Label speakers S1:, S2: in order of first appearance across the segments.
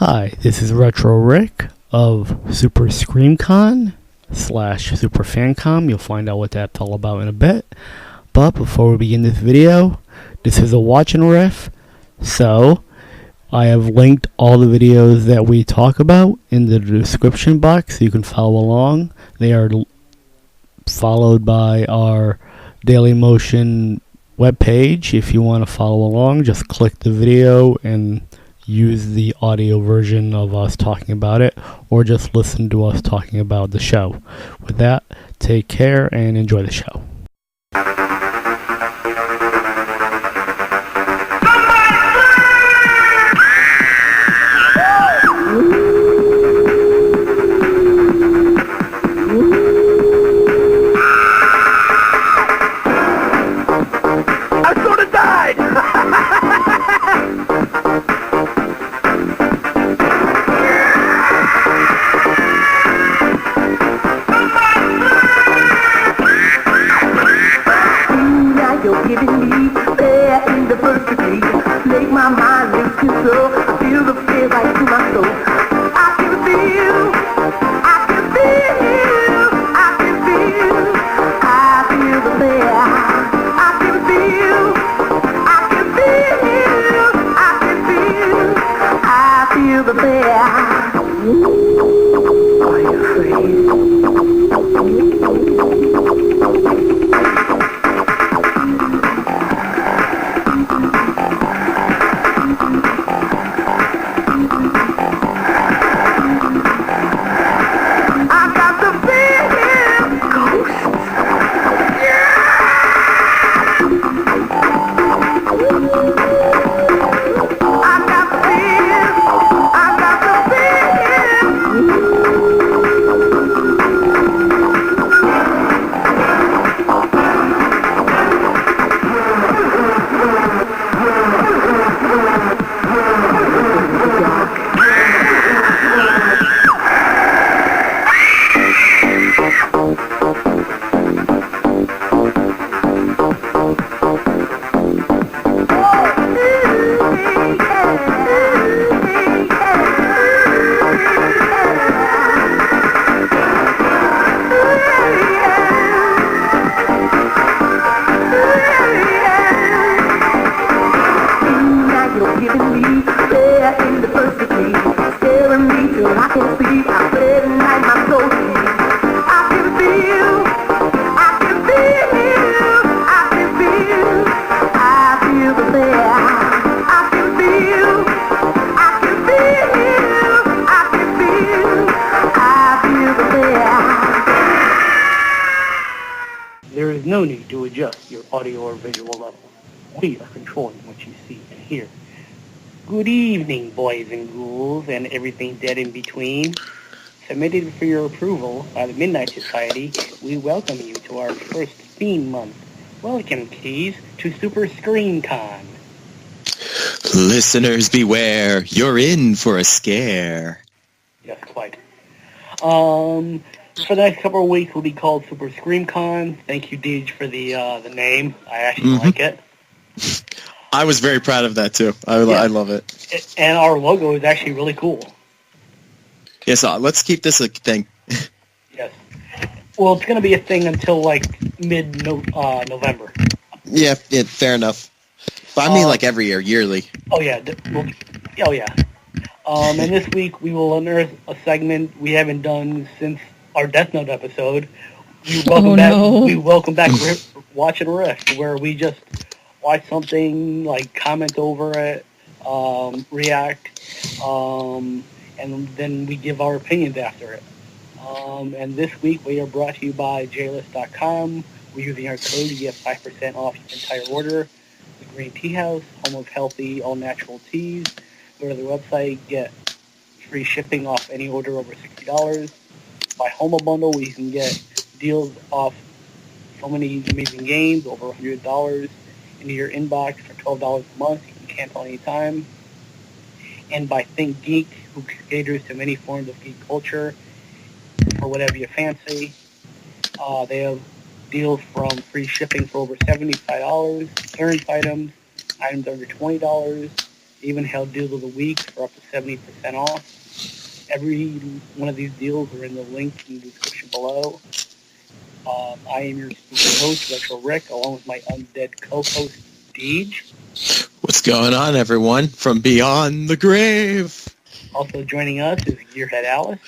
S1: Hi, this is Retro Rick of Super ScreamCon / SuperFancom. You'll find out what that's all about in a bit. But before we begin this video, this is a watch and riff, so I have linked all the videos that we talk about in the description box so you can follow along. They are followed by our Daily Motion webpage. If you want to follow along, just click the video and use the audio version of us talking about it, or just listen to us talking about the show. With that, take care and enjoy the show.
S2: There is no need to adjust your audio or visual level. We are controlling what you see and hear. Good evening, boys and ghouls, and everything dead in between. Submitted for your approval by the Midnight Society, we welcome you to our first theme month. Welcome, Keys, to Super ScreamCon.
S3: Listeners beware, you're in for a scare.
S2: Yes, quite. For the next couple of weeks, will be called Super ScreamCon. Thank you, Deej, for the name. I actually like it.
S3: I was very proud of that, too. I love it.
S2: And our logo is actually really cool.
S3: Yes, let's keep this a thing.
S2: Yes. Well, it's going to be a thing until, like, mid-November.
S3: Yeah, fair enough. But I mean, like, every year, yearly.
S2: Oh, yeah. And this week, we will unearth a segment we haven't done since our Death Note episode. We welcome back Watch and Riff, where we just watch something, like, comment over it, react, and then we give our opinions after it. And this week, we are brought to you by JList.com. We're using our code to get 5% off your entire order. The Green Teahouse, home of healthy, all-natural teas. Go to their website, get free shipping off any order over $60. By Home Bundle, where you can get deals off so many amazing games, over $100 into your inbox for $12 a month. You can cancel anytime. And by Think Geek, who caters to many forms of geek culture for whatever you fancy. They have deals from free shipping for over $75, clearance items under $20, even held Deal of the Week for up to 70% off. Every one of these deals are in the link in the description below. I am your host, Retro Rick, along with my undead co-host, Deej.
S3: What's going on, everyone? From beyond the grave.
S2: Also joining us is Gearhead Alice.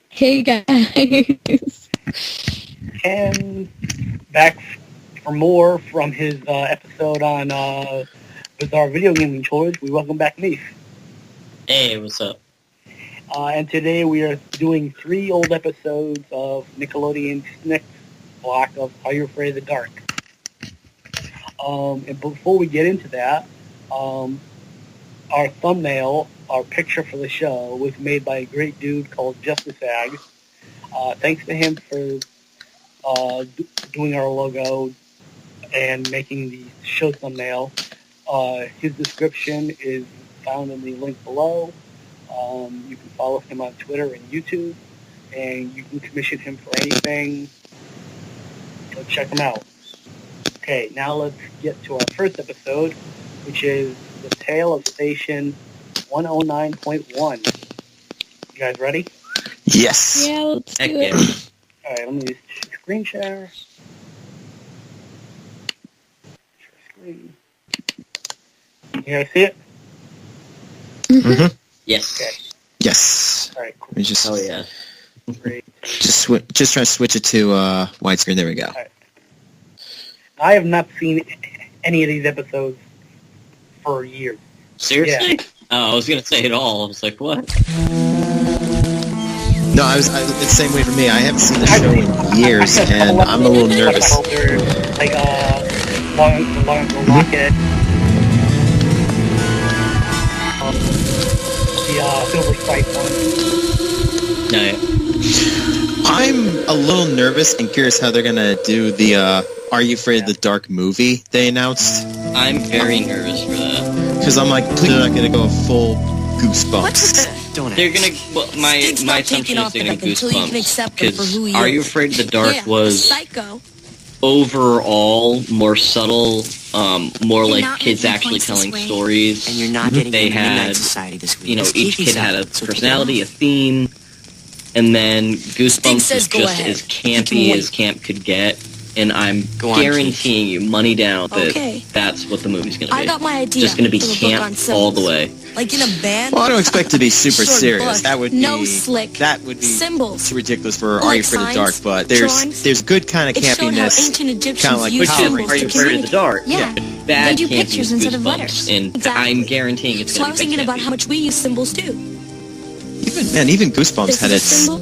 S4: Hey, guys.
S2: And back for more from his episode on Bizarre Video Gaming Toys, we welcome back Neef.
S5: Hey, what's up?
S2: And today we are doing 3 old episodes of Nickelodeon Snick's block of Are You Afraid of the Dark? And before we get into that, our thumbnail, our picture for the show, was made by a great dude called Justazag. Thanks to him for doing our logo and making the show thumbnail. His description is found in the link below. You can follow him on Twitter and YouTube, and you can commission him for anything. So check him out. Okay, now let's get to our first episode, which is The Tale of Station 109.1. You guys ready?
S3: Yes.
S4: Yeah, let's do it.
S2: Alright, let me just screen share. Share screen. You guys see it?
S3: Mm-hmm.
S5: Yes.
S2: Okay.
S3: Yes.
S2: Alright, cool.
S3: Let me just,
S5: Oh, yeah.
S2: Great.
S3: just try to switch it to widescreen. There we go.
S2: Alright. I have not seen any of these episodes for years.
S5: Seriously?
S2: Yeah.
S5: Oh, I was going to say it all. I was like, what?
S3: No, it's the same way for me. I haven't seen the show in years, and I'm a little nervous.
S2: Like, Rocket. The Silver Strike one.
S5: No, yeah.
S3: I'm a little nervous and curious how they're gonna do the Are You Afraid of the Dark movie they announced.
S5: I'm very nervous for that.
S3: Because I'm like, please, they're not gonna go full Goosebumps.
S5: They're going to... Well, my assumption is they're going to Goosebumps. Because Are You Afraid of the Dark was overall more subtle, more like kids actually telling stories.
S6: And you're not getting
S5: they
S6: into
S5: had,
S6: Midnight Society this week.
S5: you know, each kid had a personality, a theme, and then Goosebumps is just as campy as camp could get. And I'm guaranteeing you, money down, that that's what the movie's going to be.
S7: I got my idea.
S5: Just going to be camp all the way.
S7: Like in a band.
S3: Well, I don't expect to be super serious. That would be
S7: slick.
S3: That would be
S7: symbols.
S3: too ridiculous for Are You Afraid of the Dark? But there's good kind of campiness, kind of like
S5: Which is
S3: Power
S5: Are You Afraid of the Dark?
S7: Yeah.
S5: Bad
S7: do
S5: campy
S7: pictures instead of
S5: Goosebumps,
S7: letters.
S5: and
S7: Exactly.
S5: I'm guaranteeing it's
S7: So
S5: going
S7: I
S5: to
S7: was
S5: be
S7: thinking about
S5: campy.
S7: how much we use symbols too.
S3: Even Goosebumps
S7: This
S3: had
S7: is a
S3: its
S7: symbol?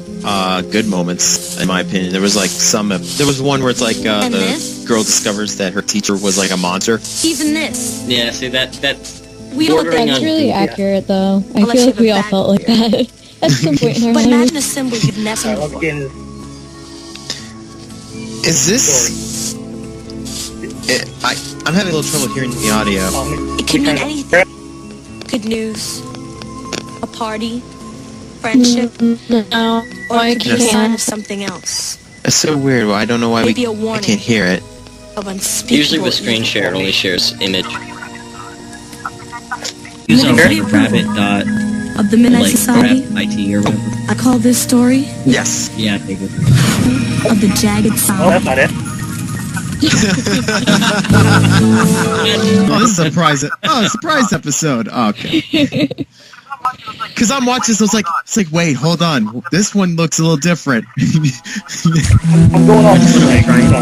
S3: good moments, in my opinion. There was like there was one where it's like
S7: And
S3: the
S7: this?
S3: girl discovers that her teacher was like a monster.
S7: Even this.
S5: Yeah, see that
S7: We don't
S5: bordering
S4: That's
S5: on
S4: really accurate, though. I
S7: Unless
S4: feel
S7: you
S4: like
S7: have
S4: we
S7: a
S4: all
S7: bad
S4: felt like that at some point in our
S7: But
S4: lives.
S7: imagine a symbol you've never
S2: Alright, let's
S7: before.
S2: get into
S3: Is this? I'm having a little trouble hearing the audio.
S7: It could mean anything. Good news. A party. Friendship.
S4: No,
S7: Or
S4: I
S7: it could be a sign
S4: can't.
S7: of something else.
S3: It's so weird. I don't know why
S7: Maybe a
S3: I
S7: warning.
S3: can't hear it.
S7: Of unspeakable
S5: usually with screen
S7: evil.
S5: share it only shares image. Use on like rabbit dot
S7: Of the Midnight
S5: like
S7: Society,
S5: crap IT or whatever.
S7: I call this story
S3: Yes.
S5: Yeah, take it.
S7: of the jagged
S2: Oh,
S7: sound.
S2: that's not it.
S3: Oh, this is a surprise! Oh, a surprise episode. Oh, okay. Because I'm watching this, I was like, wait, hold on. This one looks a little different.
S2: I'm going off the thing, so.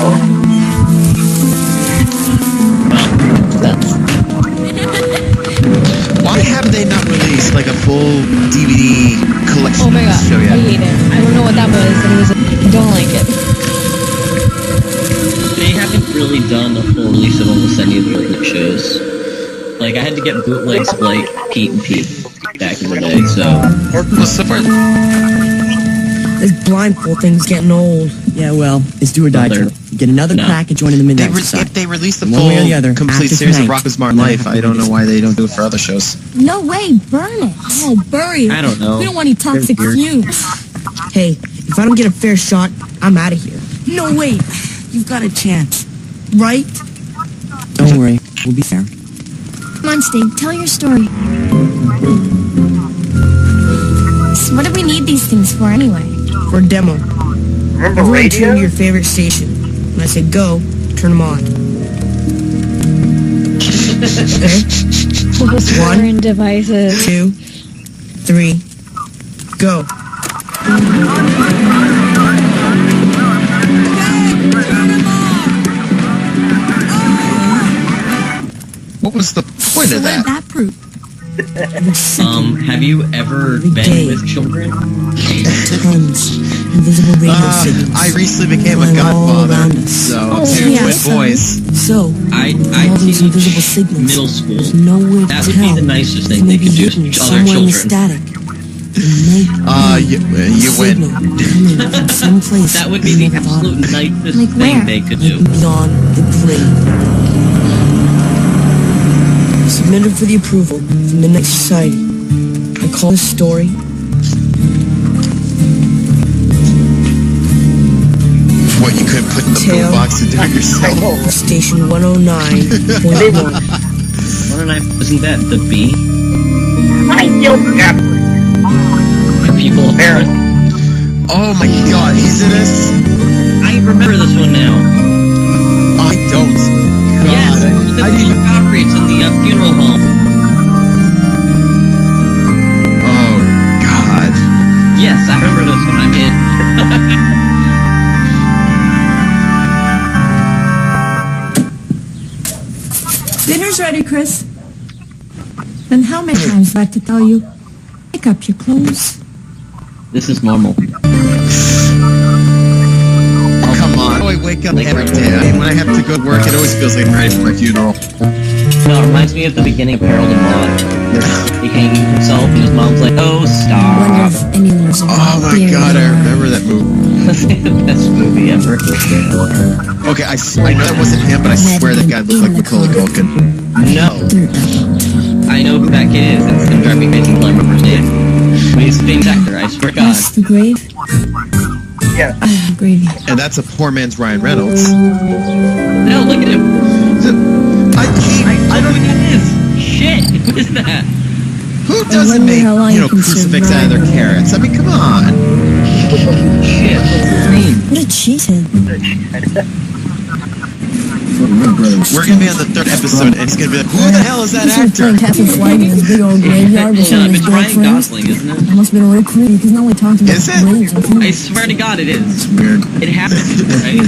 S3: Why have they not released like a full DVD collection
S4: Oh my god,
S3: show
S4: I
S3: yet?
S4: hate it. I don't know what that was, but it was. I don't like it.
S5: They haven't really done a full release of almost any of the older shows. Like, I had to get bootlegs like Pete and Pete back in the day, so...
S3: Well, so far,
S6: This blindfold thing's getting old. Yeah, well, it's do or die,
S5: Mother.
S6: Trevor. Get another
S5: No.
S6: crack at joining the Midnight Society.
S3: if they release the
S6: One way or the other,
S3: full complete
S6: after
S3: series of
S6: tonight,
S3: Rocco's Modern
S6: never
S3: Life,
S6: have
S3: I
S6: to
S3: don't
S6: do
S3: know
S6: this.
S3: why they don't do it for other shows.
S7: No way, burn it. Oh, bury it.
S5: I don't know.
S7: We don't want any toxic
S6: They're weird.
S7: fumes.
S6: Hey, if I don't get a fair shot, I'm out of here.
S7: No, wait. You've got a chance. Right?
S6: Don't worry, we'll be fair.
S8: Come on, Stig, tell your story. So what do we need these things for anyway?
S6: For a demo.
S2: Remember
S6: Everyone
S2: radio?
S6: tune to your favorite station. When I say go, turn them on. Okay?
S4: Foreign devices.
S6: 2, 3, go.
S3: What was the point of that?
S8: That proof.
S5: Have you ever been with children?
S6: Tons. Invisible radio signals.
S3: I recently became a godfather, so two twin boys.
S6: So,
S5: I
S6: all these
S5: teach
S6: invisible signals.
S5: middle school.
S6: There's nowhere
S5: That
S6: to
S5: would be
S6: tell.
S5: the nicest
S6: They
S5: thing
S6: may
S5: they
S6: be
S5: could do
S6: hidden
S5: to other
S6: somewhere in the
S5: children.
S6: static.
S3: You win.
S6: Someplace
S5: That would be the absolute nicest
S8: Like
S5: thing
S8: where?
S5: they could do.
S6: beyond the grave. Submitted for the approval of Midnight Society. I call this story
S3: What, you couldn't put in the
S6: Tail.
S3: boombox to do it yourself?
S6: Station 109.1.
S5: 109, isn't that the B?
S2: I still got
S5: People
S2: Apparently.
S3: Oh my god, he's in this?
S5: I remember this one now.
S3: I don't. God,
S5: Yes, the
S3: I didn't.
S5: operates in the funeral home.
S3: Oh god.
S5: Yes, I remember this one. I'm in.
S8: Dinner's ready, Chris. And how many times do I have to tell you? Pick up your clothes.
S5: This is normal.
S3: Oh, come on. I wake up every day. I mean, when I have to go to work, it always feels like I'm ready for my funeral.
S5: No, it reminds me of the beginning of Harold and Maude. He hanging himself, and his mom's like, "Oh,
S8: Wonder
S5: stop!"
S8: if anyone's
S3: Oh my god, I remember that movie.
S5: That's the best movie ever.
S3: Okay, I know that wasn't him, but I swear that guy looked like Macaulay Culkin.
S5: No, I know who that kid is. It's gonna drive me crazy until I remember his name. But he's a famous actor. I swear to God.
S8: That's the grave?
S2: Yeah.
S8: Gravy.
S3: And that's a poor man's Ryan Reynolds.
S5: No, look at him. I don't know who that is. Shit, who is that?
S3: Who doesn't
S8: wonder
S3: make,
S8: how long you can
S3: crucifix out of their
S8: survive.
S3: carrots? I mean, come on.
S5: Shit, what's his name?
S8: What a cheated.
S3: We're gonna be on the 3rd episode, and it's gonna be like, who the hell is that
S8: He's been
S3: actor?
S8: playing Captain Flag in his big old graveyard with some
S5: No,
S8: of his
S5: it's Ryan
S8: girlfriends.
S5: Gosling, isn't it?
S8: It must have been a real creepy, because now we talked about
S3: Is it?
S8: graves and
S5: I
S8: funerals.
S5: swear to God, it is.
S3: Weird.
S5: It has to be, right?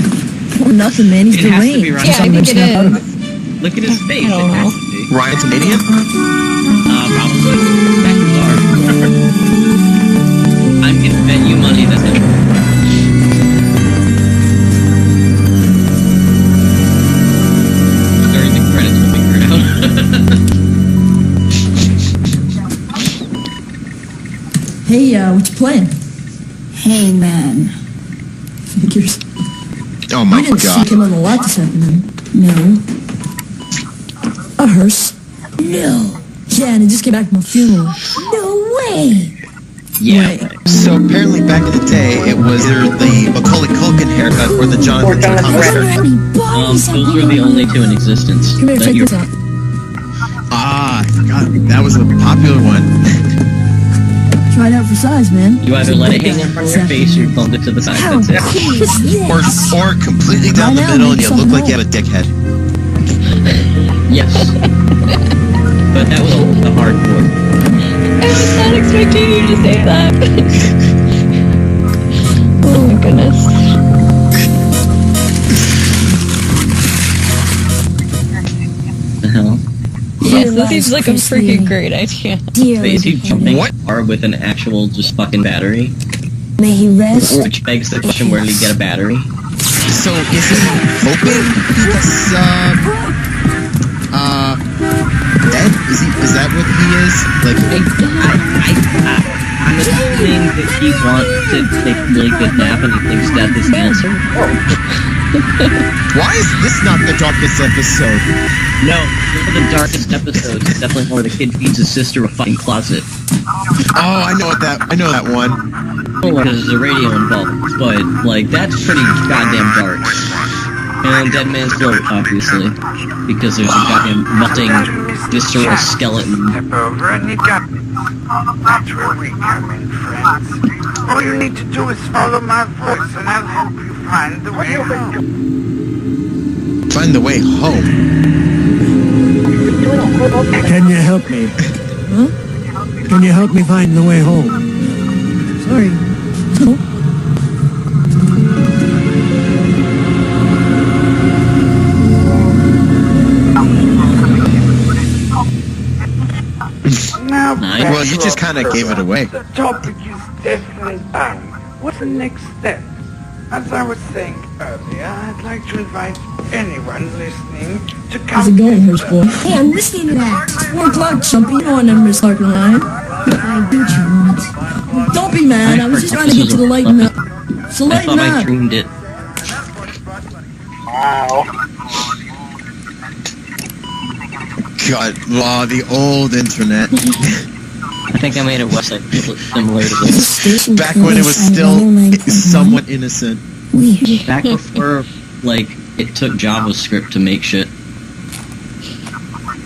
S8: Oh, nothing, man. He's
S5: It has to be
S8: deranged.
S5: Ryan.
S4: Yeah, I think it is.
S5: Look at his face. It has to be.
S3: Ryan Canadian?
S5: Probably. Factors are. I'm gonna bet you money that's him. During the credits will figure it out.
S8: Hey, what you playing? Hangman. Figures.
S3: Oh my
S8: We didn't
S3: god.
S8: seek him on the lot this afternoon. No. A hearse. No. Yeah, and he just came back from a funeral. No way.
S5: Yeah.
S3: So apparently back in the day, it was either the Macaulay Culkin haircut or the Jonathan T. Thomas haircut.
S5: Those were the only two in existence.
S8: Come here,
S5: that
S8: check
S5: you-
S8: this out.
S3: Ah, god, that was a popular one.
S8: Try it out for size, man.
S5: You either let it hang in front of your face or you bumped it to the side.
S8: How
S5: That's it.
S8: cool is this?
S3: Or completely down the
S8: Right now,
S3: middle and
S8: make
S3: you look like
S8: something
S3: you have a dickhead.
S5: Yes. But that was the hardcore.
S4: I was not expecting you to say that. Oh my goodness.
S5: The hell?
S4: Yes, this seems like a freaking great idea.
S5: Is he jumping
S3: What?
S5: car with an actual just fucking battery?
S8: May he rest.
S5: Which begs the question, where did he get a battery?
S3: So is he hoping he's dead? Is that what he is? Like,
S5: I'm assuming that he wants to take a really good nap and he thinks death is the answer.
S3: why is this not the darkest episode?
S5: No, one of the darkest episodes is definitely where the kid feeds his sister a fucking closet.
S3: Oh, I know that one.
S5: Because there's a radio involved, but, like, that's pretty goddamn dark. And Dead Man's Throat, obviously, because there's a goddamn melting visceral skeleton.
S9: Step over and you got it. That's where we come in, friends. All you need to do is follow my voice and I'll help you find the way home.
S3: Find the way home?
S10: Can you help me? Huh? Can you help me find the way home?
S6: Sorry.
S9: Now,
S3: well, you just kind of gave it away.
S9: The topic is definitely on. What's the next step? As I was saying earlier, I'd like to invite anyone listening to come.
S6: How's it going, Horse Boy? Hey, I'm listening to that. 4 o'clock, Chumpy. You know what number is starting line. I do what you want. Don't be mad. I was just trying to get you to lighten up. So lighten up.
S5: I thought I dreamed it.
S2: Wow.
S3: God, wow, the old internet.
S5: I think I made a website similar to this.
S3: Back when it was still somewhat innocent.
S5: Back before, like, it took JavaScript to make shit.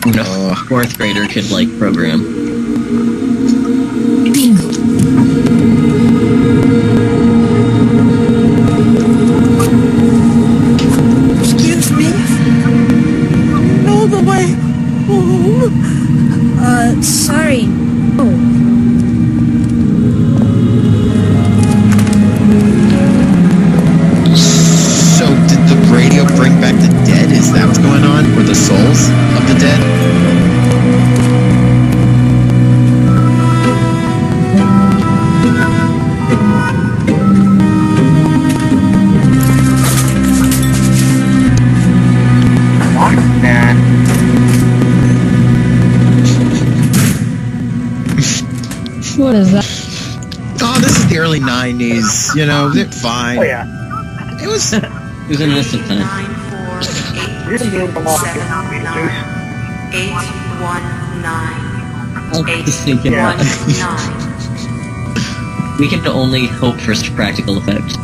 S5: You know, 4th grader could, like, program.
S6: Excuse me? Know the way home? Sorry. Oh.
S3: So, did the radio bring back the dead? Is that what's going on? Or the souls of the dead?
S4: What is that?
S3: Oh, this is the early 90s. You know, they're fine.
S2: Oh, yeah.
S3: It was
S5: an innocent time.
S9: 819.
S5: We can only hope for practical effects.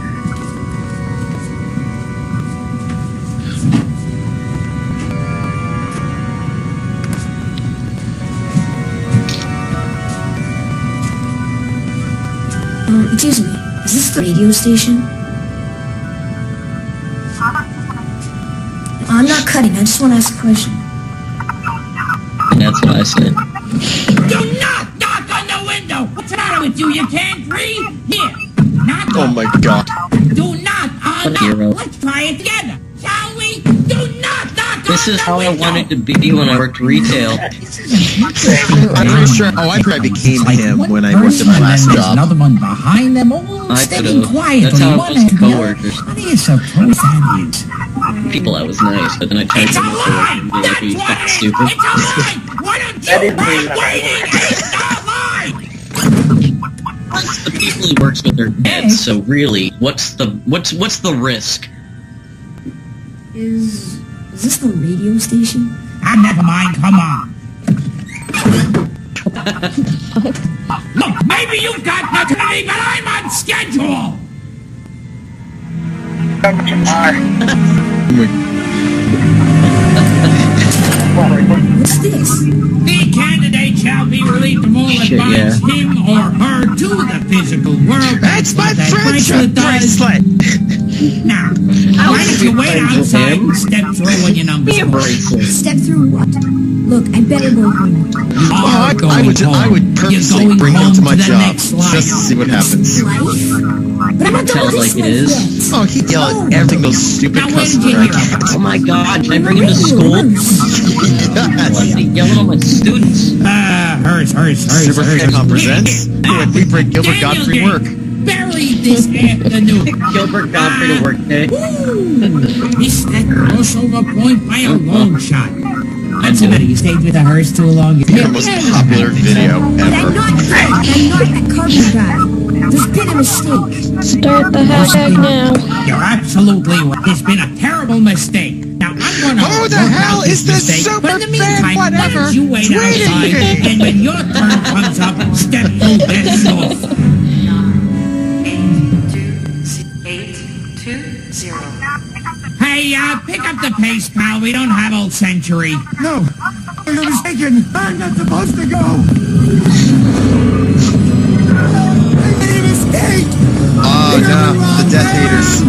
S8: Excuse me, is this the radio station? I'm not cutting, I just want to ask a question.
S5: And that's what I said.
S11: Do not knock on the window! What's the matter with you? You can't breathe? Here, knock
S3: oh my god.
S11: Do not knock! Let's try it together, shall we? Do not knock
S5: This is how I wanted to be when I worked retail.
S3: I'm pretty sure. Oh, I probably became him when I worked at my last job.
S11: Another one behind them, all stepping quietly.
S5: That's how it was to coworkers.
S11: What do you suppose that is?
S5: People, I was nice, but then I tried to be cool and be like, "Are you fucking stupid?"
S11: It's a lie! Why don't you quit waiting? It's a lie!
S5: The people he works with are dead, so really, what's the risk?
S8: Is this the radio station?
S11: Ah, never mind, come on. Look, maybe you've got maternity, but I'm on schedule!
S8: What's this?
S11: The candidate shall be released from all that binds him or her to the physical world.
S3: That's my friendship bracelet!
S11: Now, why don't you wait outside and step through when your number's called?
S8: Step through what? Look, I better go home.
S3: I would purposely bring him to my job just to see what happens.
S8: But I'm not done
S5: Sounds
S8: with
S5: like it
S8: this
S5: is.
S8: yet.
S3: Oh, he'd yell at everything those stupid customers I get.
S5: Oh my god, can I bring him to school? He's yelling at my students.
S11: Hers.
S3: SuperFancom presents when we bring Gilbert Godfrey work.
S11: Bury this afternoon.
S5: Gilbert Godfrey to work day.
S11: Missed that crossover point by a long shot. That's a matter. You stayed with the hearse too long.
S3: The most popular video
S8: But I'm
S3: ever.
S8: not that carbon guy. There's been a mistake.
S4: Start the hashtag now.
S11: You're absolutely right. There's been a terrible mistake. Now I'm gonna.
S3: Who the hell is this
S11: But in the
S3: SuperFan
S11: meantime, why
S3: whatever
S11: don't you wait
S3: tweeting
S11: outside,
S3: me?
S11: and when your turn comes up, step through that door.
S12: 820.
S11: Hey, pace, pal. We don't have Old Century.
S10: No, you're mistaken. I'm not supposed to go. I made a mistake.
S3: Oh, no, the Death Haters.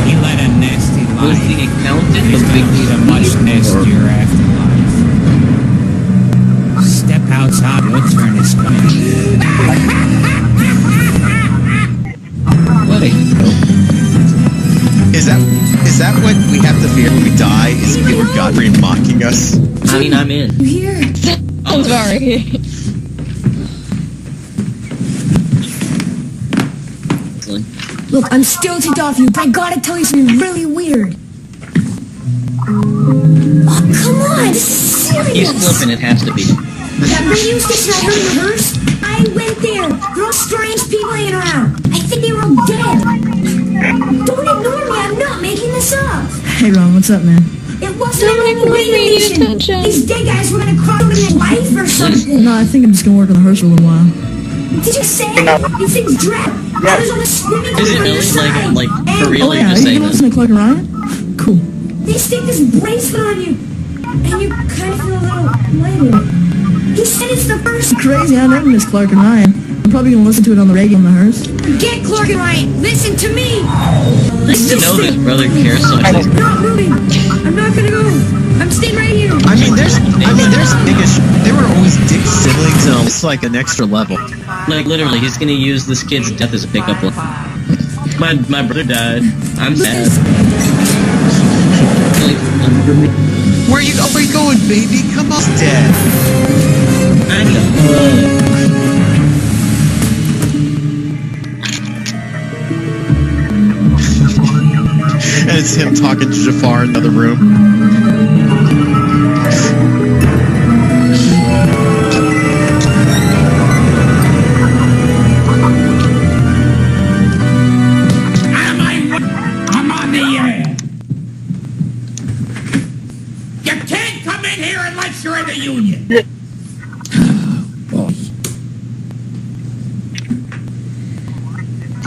S11: He led a nasty life.
S5: Who's the accountant?
S11: He's gonna lead a much nastier afterlife. Step outside, your turn is coming. What a
S3: Is that what we have to fear when we die? Is Gilbert Gottfried mocking us?
S5: I mean, I'm in.
S6: You here?
S4: I'm sorry.
S6: Look, I'm still ticked off you, but I gotta tell you something really weird. Oh, come on, this is serious.
S5: He's flipping, it has to be.
S6: That radio station I heard rehearse, I went there. There were all strange people hanging around. I think they were all dead. Don't ignore me, I'm not making this up.
S8: Hey, Ron, what's up, man?
S6: It wasn't even a radio station. These dead guys were gonna cross over their life or something.
S8: No, I think I'm just gonna work on the hearse for a little while.
S6: Did you say these things drip? I was on the screaming
S5: Is it really like for real?
S8: Oh, yeah,
S5: You're just
S8: you
S5: saying
S8: can
S5: that?
S8: listen to Clark and Ryan? Cool.
S6: They stick this bracelet on you, and you kind of feel a little lighter. He said it's the first.
S8: Crazy, I never miss Clark and Ryan. I'm probably gonna listen to it on the radio in the hearse.
S6: Get Clark and Ryan, listen to me!
S5: Nice to know this brother cares so much.
S6: I'm not moving. I'm not gonna go. I'm staying right here.
S3: I mean, there's biggest. They were always dick siblings, and it's like an extra level.
S5: Like, literally, he's gonna use this kid's death as a pickup line. My brother died. I'm sad.
S3: Where you going, baby? Come on, Dad.
S5: I know.
S3: And it's him talking to Jafar in the other room.
S11: I'm on the air. You can't come in here unless you're in the union.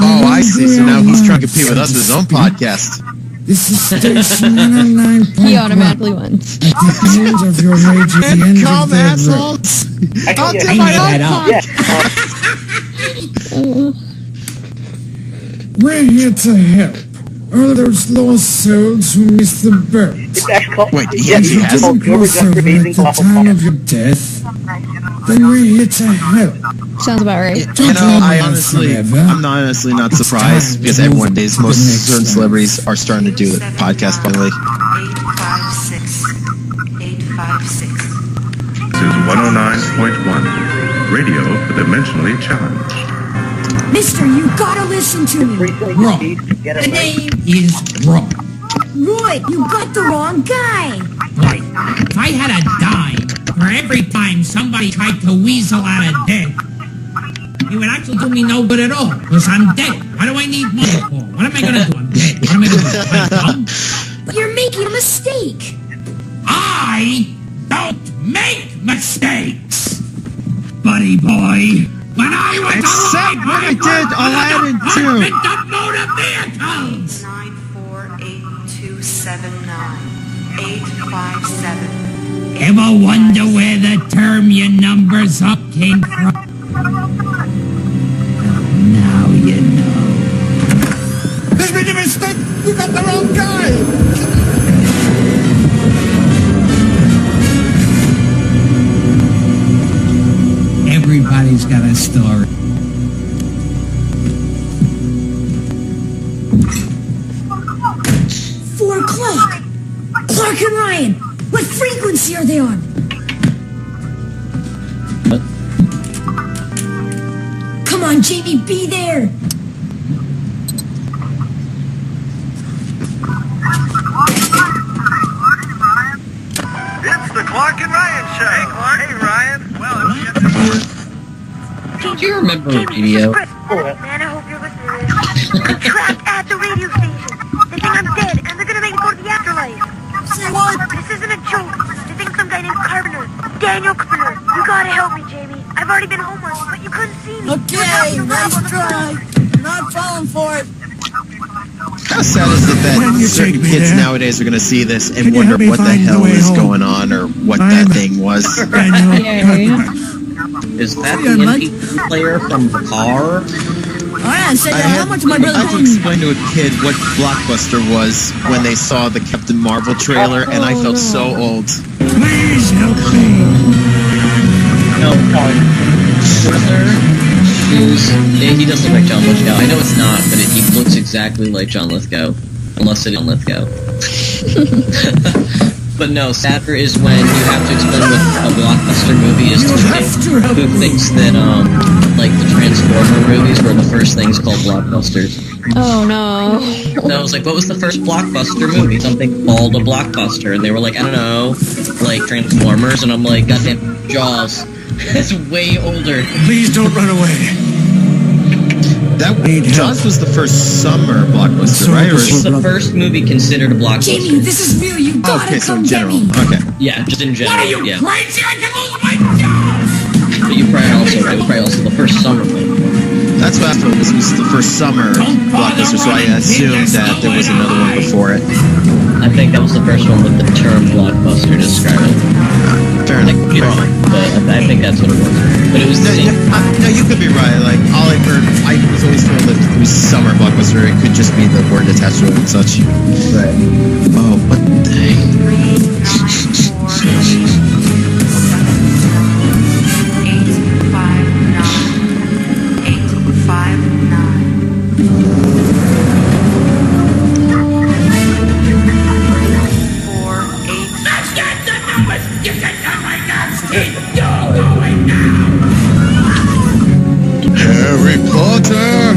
S3: Oh, I see. So now he's trying to compete with us with his own podcast.
S10: This is station 109.1.
S4: He automatically wins.
S10: At the end of your rage, at the end
S3: Calm,
S10: of the
S3: assholes. I'll do
S11: Bring
S3: my
S11: that
S3: own
S11: up.
S3: podcast.
S10: We're here to help all those lost souls who missed the boat.
S3: Wait, he actually has
S10: Didn't cross over at the time of your death, then we're here to help.
S4: Sounds about right.
S3: You know, I'm honestly not surprised because everyone days most certain celebrities are starting to do the podcast finally.
S12: 856. This is 109.1, radio for the mentally challenged.
S6: Mister, you gotta listen to me.
S11: Wrong. The name is wrong.
S6: Roy, you got the wrong guy.
S11: Right. If I had a dime for every time somebody tried to weasel out of death, it would actually do me no good at all, because I'm dead. Why do I need money for? What am I gonna do? I'm dead. What am I gonna do? Am I dumb?
S6: But you're making a mistake.
S11: I don't make mistakes, buddy boy. When I was
S3: Except
S11: alive,
S3: when I did Aladdin too.
S11: the motor vehicles.
S12: 948279857.
S11: Ever wonder where the term your numbers up came from? Now you know.
S10: There's been a mistake! You got the wrong guy!
S11: Everybody's got a story.
S6: $4 o'clock. Clark and Ryan, what frequency are they on? Come on, Jamie, be there.
S13: It's the Clark and Ryan show. Hey, Clark. Hey, Ryan. Well,
S5: Do you remember radio?
S14: Man, I hope you're listening to this. I'm trapped at the radio station. They think I'm dead, and they're gonna make me go to the afterlife.
S6: Say what?
S14: This isn't a joke. They think some guy named Carpenter. Daniel Carpenter. You gotta help me, Jamie. I've already been homeless, but you couldn't see me.
S8: Okay, nice try. Not falling for it.
S3: How sad is it that certain kids nowadays are going to see this and wonder what the hell is going on or what that thing was?
S5: Is that the MP player from the car?
S8: I
S3: had to explain to a kid what Blockbuster was when they saw the Captain Marvel trailer, and I felt so old.
S10: Please help me.
S5: No, he does look like John Lithgow. I know it's not, but he looks exactly like John Lithgow. Unless it is John Lithgow. But no, sadder is when you have to explain what a Blockbuster movie is to a kid who thinks that, like, the Transformer movies were the first things called blockbusters.
S4: Oh, no.
S5: And I was like, what was the first Blockbuster movie? Something called a blockbuster. And they were like, I don't know, like Transformers. And I'm like, goddamn, Jaws. It's way older.
S10: Please don't run away.
S3: Jaws was the first summer blockbuster, right? Or
S5: it's the first movie considered a blockbuster.
S8: Jamie, this is real. You gotta come
S3: in general.
S8: get me.
S3: Okay.
S5: Yeah, just in general.
S11: What are you,
S5: yeah.
S11: crazy? I can lose my job!
S5: But it was probably also the first summer thing.
S3: That's what I thought. This was the first summer blockbuster, so I assumed that there was another one before it.
S5: I think that was the first one with the term blockbuster to describe it.
S3: Fair enough.
S5: Like, wrong, but I think that's what it was. But it was the same.
S3: No, you could be right. Like, all I heard, I was always told that it was summer blockbuster. It could just be the word attached to it and such.
S5: Right.
S3: Oh, what the heck?
S11: 859. That's not the numbers! You can tell my God's teeth! You're going now!
S3: Harry Potter!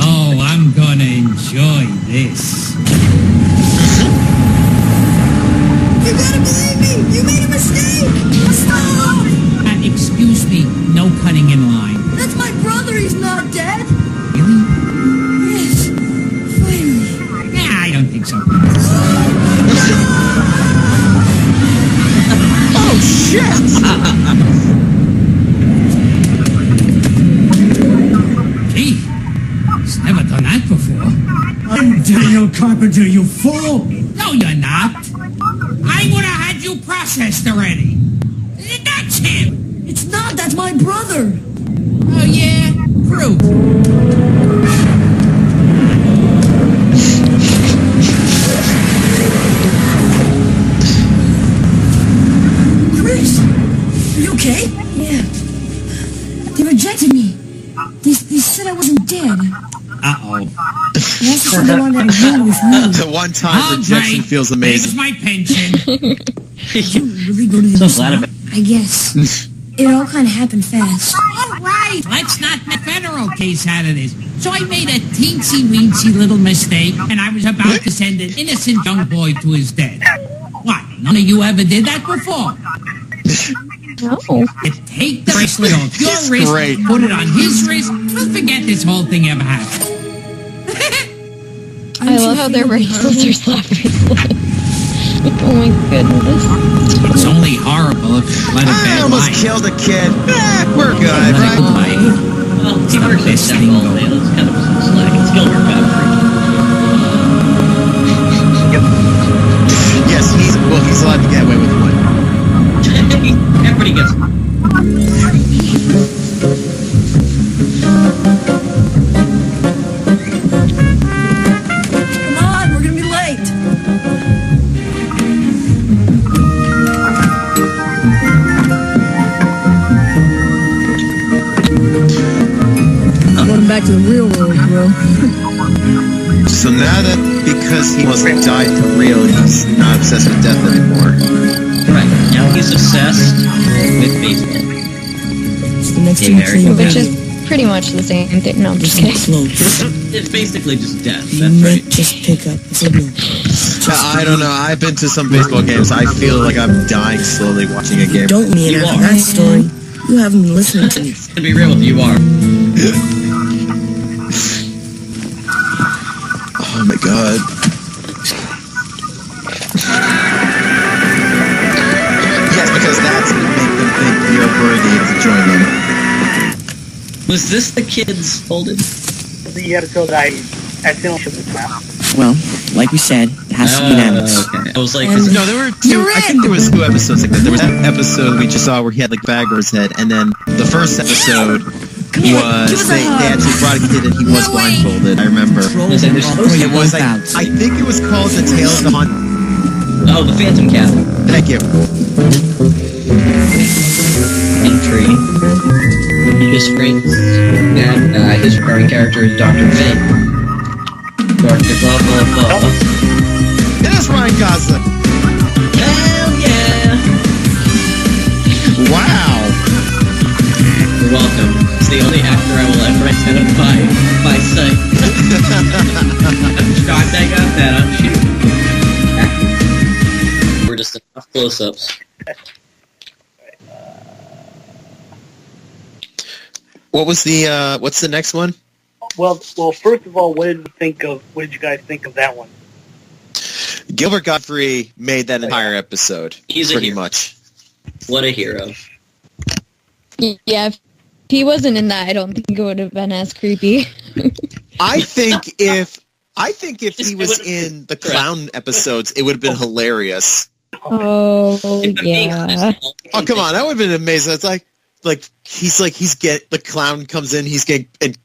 S11: Oh, I'm gonna enjoy this.
S8: You gotta believe me! You made a mistake! Stop!
S11: Excuse me, no cutting in line.
S8: That's my brother, he's not dead!
S11: Really?
S8: Yes. Finally.
S11: Nah, I don't think so.
S3: Oh, shit!
S11: Gee, he's never done that before.
S10: I'm Daniel Carpenter, you fool!
S11: No, you're not. I would have had you processed already. That's him.
S8: It's not, that's my brother!
S11: Oh, yeah? Prove.
S8: Chris! Are you okay? Yeah. They rejected me. They said I wasn't dead.
S11: Uh-oh.
S8: They also said they wanted to be with me.
S3: The one time rejection feels amazing.
S11: Here's my pension.
S8: Did you really go to the museum? I guess. It all kind of happened fast.
S11: All right, let's not make a federal case out of this. So I made a teensy-weensy little mistake, and I was about to send an innocent young boy to his death. What, none of you ever did that before?
S4: No.
S11: You take the bracelet off your wrist, put it on his wrist, we'll forget this whole thing ever happened.
S4: I love how their bracelets are slap bracelets. Oh my goodness.
S11: It's only horrible if you let a bad
S3: I almost killed a kid. We're good, right?
S5: Well, he works at Temple all day. That's kind of slack. It's Gilbert Godfrey.
S3: Yes, he's allowed to get away with one.
S5: Everybody gets.
S8: Come on, we're gonna be late. Going back to the real world, bro.
S3: So now that because he wasn't died for real, he's not obsessed with death anymore.
S5: Right. Now he's obsessed with baseball.
S8: It's the next
S4: Which is pretty much the same thing. No, I'm just kidding.
S5: It's basically just death. That's right.
S8: Just pick up the signal.
S3: I don't know. I've been to some baseball games. I feel like I'm dying slowly watching a game.
S8: Don't mean that story. You haven't been listening to me.
S5: To be real with you, you are.
S3: god. Yes, because that's what make them think you're worthy to join them.
S5: Was this the kids folded?
S2: The episode that I accidentally should have.
S15: Well, like we said, it has to be unanimous.
S5: Okay. I was like,
S3: no, there were two. I think there was 2 episodes like that. There was that episode we just saw where he had like bag over his head, and then the first episode was they actually brought a kid and he was blindfolded. I remember. It was like, I think it was called The Tale of the Haunt.
S5: Oh, the Phantom Cat.
S3: Thank you.
S5: Entry. His friend and his recurring character is Dr. Vink. Dr. Blah blah blah.
S3: It is Ryan Gosling.
S5: Hell yeah!
S3: Wow.
S5: You're welcome. It's the only actor I will ever identify by sight. I'm shocked I got that. I'm shooting. We're just enough close-ups.
S3: What was the what's the next one?
S2: Well, first of all, what did you guys think of that one?
S3: Gilbert Gottfried made that entire episode.
S5: He's
S3: pretty much.
S5: What a hero.
S4: Yeah, if he wasn't in that, I don't think it would have been as creepy.
S3: I think if he was in the clown episodes, it would have been hilarious.
S4: Oh, yeah.
S3: Oh, come on, that would have been amazing. It's like the clown comes in, and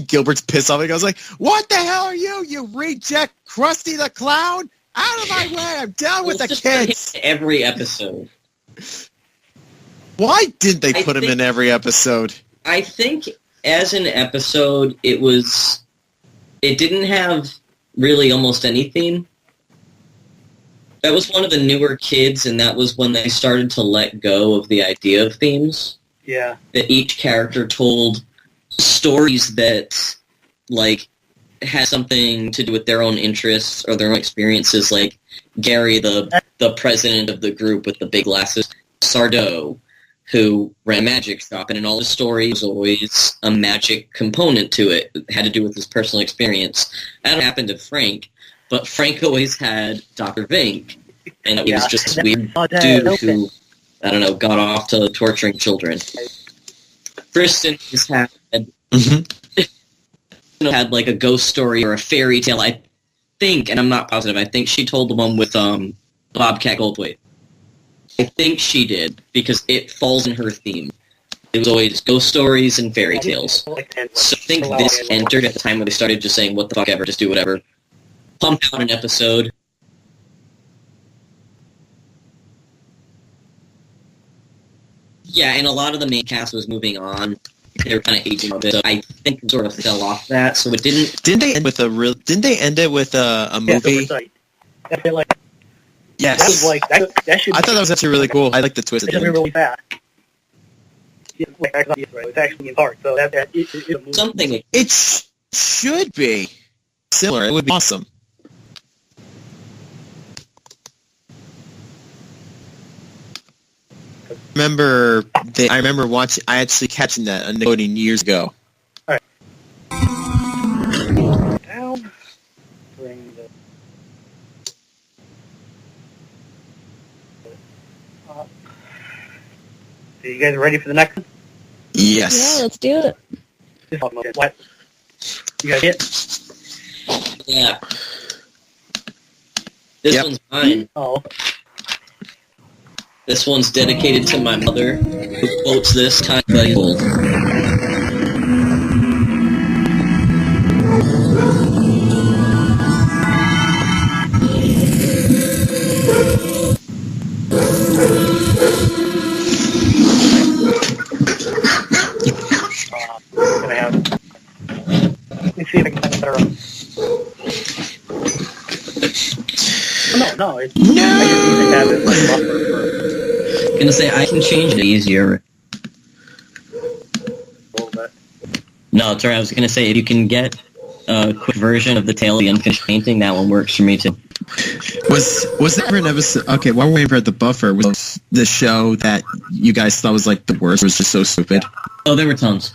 S3: Gilbert's pissed off. He goes like, "What the hell are you? You reject Krusty the Clown? Out of my way! I'm down with the kids."
S5: Every episode.
S3: Why did they put him in every episode?
S5: I think as an episode, it didn't have really almost any theme. That was one of the newer kids, and that was when they started to let go of the idea of themes.
S2: Yeah.
S5: That each character told stories that, like, had something to do with their own interests or their own experiences, like Gary, the president of the group with the big glasses, Sardo, who ran a magic shop, and in all his stories, was always a magic component to it. It had to do with his personal experience. That happened to Frank, but Frank always had Dr. Vink, and he was just this weird dude who, I don't know, got off to torturing children. Kristen has had, had like a ghost story or a fairy tale, I think, and I'm not positive, I think she told the one with Bobcat Goldthwait. I think she did, because it falls in her theme. It was always ghost stories and fairy tales. So I think this entered at the time when they started just saying, what the fuck ever, just do whatever. Pump out an episode. Yeah, and a lot of the main cast was moving on. They were kind of aging a bit, so I think it sort of fell off that, so it didn't...
S3: Didn't they end with a movie?
S2: Yeah,
S3: Yes.
S2: That was like, that should
S3: I thought that was actually really cool. I like the twist.
S2: It should be really fast. It's actually in part, so it's
S5: something.
S3: It should be similar. It would be awesome. I remember watching. I actually catching that on Nickelodeon years ago.
S2: All right. Down. Bring the. So you guys ready for the next one?
S3: Yes.
S4: Yeah, let's do it.
S2: What? You got it?
S5: Yeah. This one's mine.
S2: Oh.
S5: This one's dedicated to my mother, who quotes this kind of old.
S2: Let me see if I can find a better one. No. I just need to have it like buffer for...
S5: Gonna say I can change it easier. No, it's alright. I was gonna say if you can get a quick version of the Tale of the Unfinished Painting, that one works for me too.
S3: Was there an episode? Okay, while we're waiting for the buffer, was the show that you guys thought was like the worst? Was just so stupid.
S5: Oh, there were tons.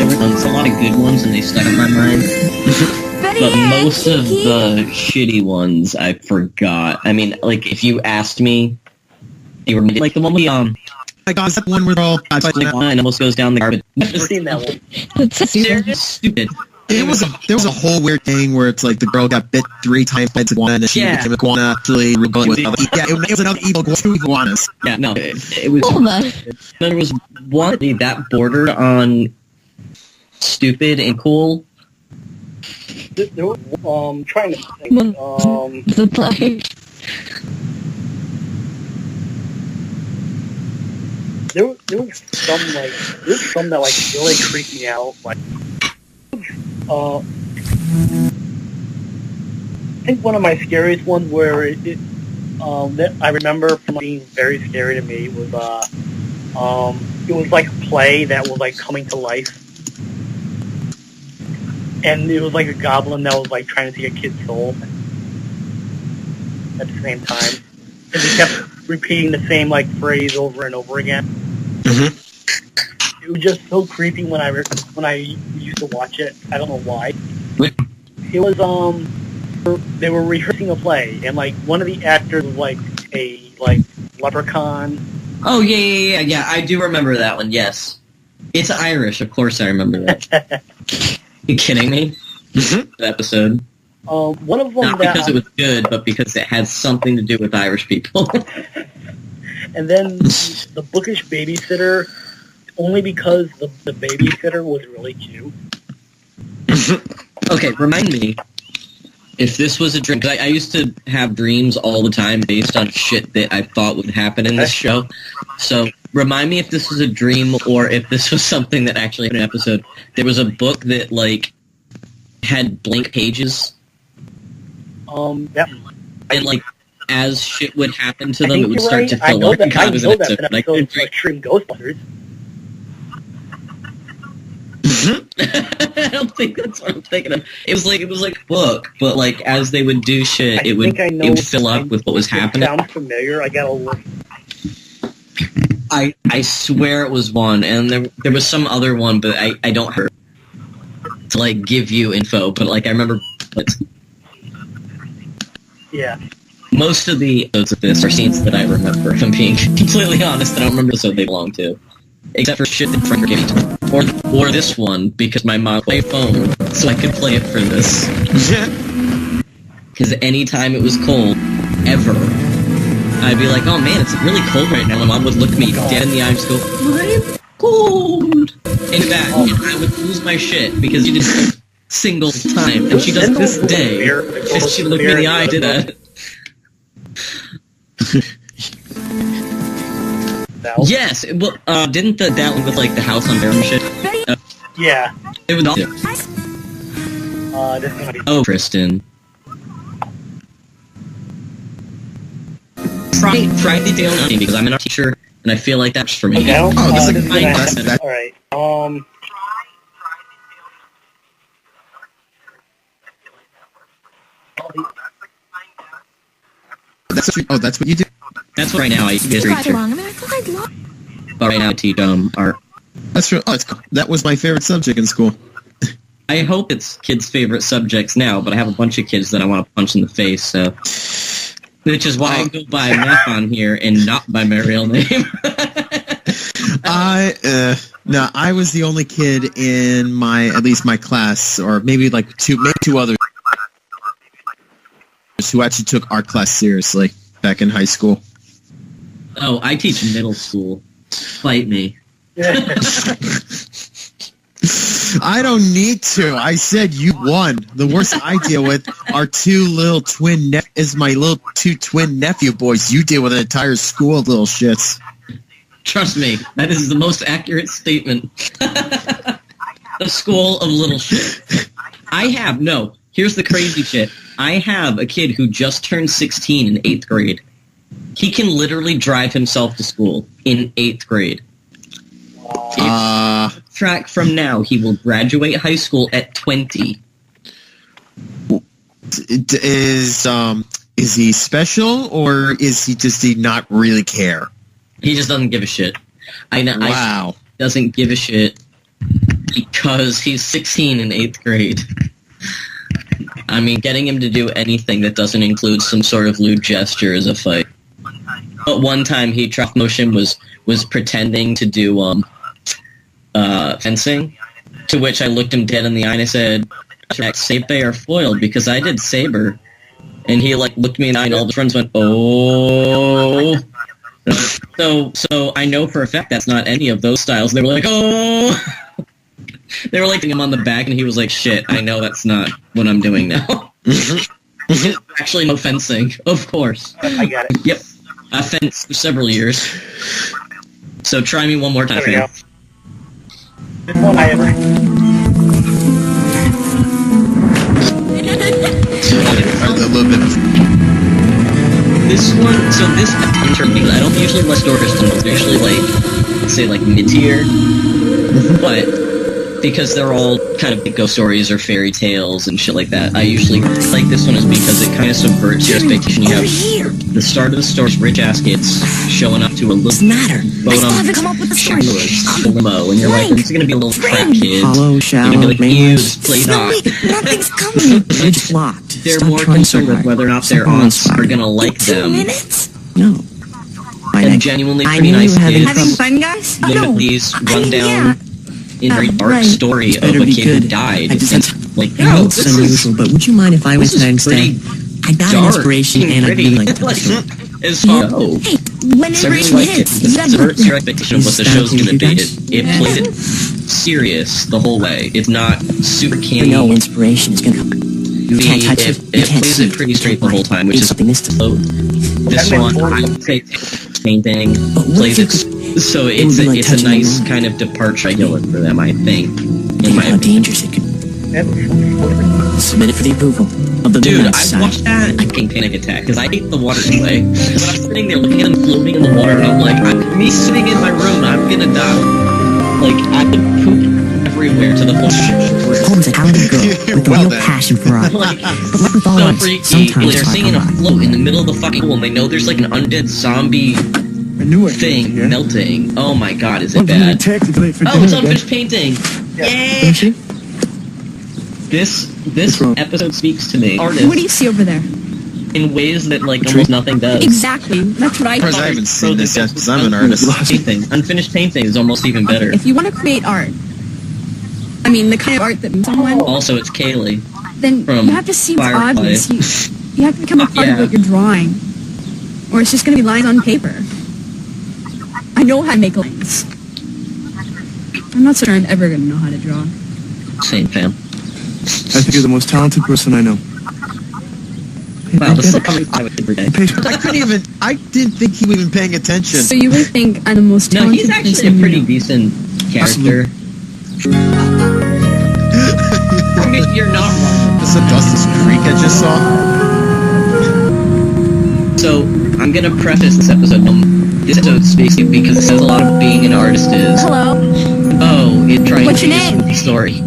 S5: There's a lot of good ones, and they stuck in my mind. But most of the shitty ones I forgot. I mean, like, if you asked me, they were like the one with
S3: I got that one where all
S5: and almost goes down the garbage.
S2: Never seen that one.
S4: That's
S5: stupid.
S3: There was a whole weird thing where it's like the girl got bit 3 times by iguana and she became an iguana. Actually, it was another evil 2 iguanas.
S5: Yeah, no, it was. There was one that bordered on stupid and cool.
S2: There was, trying to think.
S4: The play.
S2: There was some that like really creeped me out. Like, I think one of my scariest ones where that I remember from being very scary to me was it was like a play that was like coming to life, and it was like a goblin that was like trying to take a kid's soul at the same time, and they kept repeating the same like phrase over and over again. It was just so creepy when I used to watch it. I don't know why. It was they were rehearsing a play, and like one of the actors was like a leprechaun.
S5: Oh yeah. I do remember that one. Yes, it's Irish. Of course, I remember that. You kidding me? The episode.
S2: One of them
S5: not because it was good, but because it had something to do with Irish people.
S2: And then the bookish babysitter, only because the babysitter was really cute.
S5: Okay, remind me, if this was a dream, because I used to have dreams all the time based on shit that I thought would happen in this show. So remind me if this was a dream or if this was something that actually happened in an episode. There was a book that, like, had blank pages.
S2: Yep.
S5: And, like, as shit would happen to them, it would start to
S2: I
S5: fill
S2: know
S5: up.
S2: that. I know that's an episode of Extreme Ghostbusters.
S5: I don't think that's what I'm thinking of. It was like a book, but like as they would do shit, it would fill up with what was happening.
S2: Sounds familiar. I gotta look.
S5: I swear it was one, and there was some other one, but I don't have to like give you info. But like I remember.
S2: Yeah.
S5: Most of the episodes of this are scenes that I remember. If I'm being completely honest, I don't remember the episode they belong to. Except for shit that friends gave me to. Or this one, because my mom played phone, so I could play it for this. Because anytime it was cold, ever, I'd be like, oh man, it's really cold right now. My mom would look me dead in the eye and just go, I'm cold! And that, and I would lose my shit, because you did a single time. And she does this day, and she looked me in the eye and did that. Yes, well, didn't that one with like the house on Barron shit?
S2: Yeah.
S5: It was oh, Kristen. Try the daily hunting because I'm an art teacher and I feel like that's for me.
S2: Okay,
S5: Alright.
S3: That's what you do.
S5: That's what right now I teach. But right now I teach art.
S3: That's true. Oh, that was my favorite subject in school.
S5: I hope it's kids' favorite subjects now, but I have a bunch of kids that I want to punch in the face, so... Which is why I go by math on here and not by my real name.
S3: No, I was the only kid in at least my class, or maybe like two others, who actually took art class seriously back in high school.
S5: Oh, I teach middle school. Fight me.
S3: I don't need to. I said you won. The worst I deal with are my little two twin nephew boys. You deal with an entire school of little shits.
S5: Trust me, that is the most accurate statement. A school of little shit. Here's the crazy shit. I have a kid who just turned 16 in 8th grade. He can literally drive himself to school in 8th grade. Track from now, he will graduate high school at 20.
S3: Is he special, or is he just not really care?
S5: He just doesn't give a shit. I know.
S3: Wow.
S5: Doesn't give a shit. Because he's 16 in 8th grade. I mean, getting him to do anything that doesn't include some sort of lewd gesture is a fight. But one time he tried motion was pretending to do fencing, to which I looked him dead in the eye and I said, Saber or foiled, because I did Saber. And he like looked me in the eye and all his friends went, oh. So I know for a fact that's not any of those styles. They were like, oh. They were like him on the back and he was like, shit, I know that's not what I'm doing now. Actually, no fencing, of course.
S2: I got it.
S5: Yep. I fenced for several years. So try me one more time, fam.
S2: This one I ever.
S3: A little bit.
S5: This one, so this interview, I don't usually let stories they're usually like, say like mid-tier, but because they're all kind of ghost stories or fairy tales and shit like that, I usually like this one is because it kind of subverts your expectation. You have the start of the story, rich ass kids showing up to a little boat on a limo, and you're like, this is gonna be a little crap kid.
S15: Hollow,
S5: You're gonna be like,
S15: mainless.
S5: play dot.
S6: Nothing's coming.
S15: It's locked.
S5: They're
S15: Stop
S5: more
S15: trying so
S5: concerned with
S15: hard.
S5: whether or not their aunts are gonna like
S6: 2
S5: them.
S6: minutes?
S15: No.
S5: And genuinely
S15: I
S5: pretty
S15: knew you
S5: nice
S15: were having
S5: kids.
S15: trouble.
S6: Fun, guys?
S5: Look at these rundown, in very dark
S6: right.
S5: story of
S15: better
S5: a
S15: be
S5: kid who
S15: good.
S5: died.
S15: I just-
S5: And, like,
S15: I
S5: no,
S15: know it's
S5: this is
S15: unusual, but would you mind if I went
S5: this
S15: there
S5: is
S15: instead?
S5: pretty
S15: I got an
S5: dark
S15: inspiration and I'd
S5: pretty.
S15: really like to tell a story.
S5: As far as
S6: Hey, when
S5: so I really
S6: inspiration
S5: like it.
S6: hits,
S5: This
S6: you gotta
S5: subverts your expectation of what the show's going to be. It
S6: Yeah.
S5: played it serious the whole way. It's not super
S15: You know
S5: candy.
S15: inspiration is gonna come. You can't touch it. You
S5: It
S15: can't
S5: plays
S15: see
S5: it pretty straight the whole time, which is
S15: something this time.
S5: this one. I would say painting plays it. So it's
S15: would be like
S5: it's a
S15: touching
S5: nice
S15: the moon.
S5: kind of departure for them, I think. In my
S15: How
S5: opinion.
S15: dangerous it could. Submit it for the approval of the
S5: Dude,
S15: Midnight
S5: I
S15: Society.
S5: watched that and I can panic attack because I hate the water anyway. But I'm sitting there looking at them floating in the water and I'm like, me sitting in my room, I'm gonna die. Like, I could poop everywhere to the point.
S15: Holmes, a talented girl with a real passion for art.
S5: Like,
S15: But like with all
S5: so
S15: art,
S5: freaky.
S15: sometimes
S5: They're
S15: it's hard
S5: singing
S15: to
S5: a
S15: lie.
S5: float in the middle of the fucking pool and they know there's like an undead zombie thing melting. Oh my god, is it bad? Oh, it's unfinished painting! Yay! This episode speaks to me. Artists
S16: What do you see over there?
S5: in ways that like almost nothing does.
S16: Exactly. That's what I
S3: Of course, I haven't seen this yet because I'm an artist.
S5: Painting. Unfinished painting is almost even better.
S16: If you want to create art, I mean the kind of art that someone,
S5: Also, it's Kaylee.
S16: then
S5: from
S16: you have to see what's
S5: Firefly.
S16: obvious. You have to become a part
S5: Yeah.
S16: of what you're drawing, or it's just going to be lines on paper. I know how to make lines. I'm not sure I'm ever going to know how to draw.
S5: Same fam.
S10: I think you're the most talented person I know.
S5: Wow, this is probably I would think per day.
S3: I couldn't even. I didn't think he was even paying attention.
S16: So you would think I'm the most
S5: No,
S16: talented
S5: he's actually
S16: person
S5: a pretty
S16: you know.
S5: decent character. I mean, you're not wrong.
S3: This is Dustin's Creek I just saw.
S5: So, I'm gonna preface this episode. This episode speaks to me because it says a lot of being an artist is.
S16: Hello.
S5: Oh, it tries
S16: What's
S5: to
S16: your
S5: use
S16: name?
S5: the story.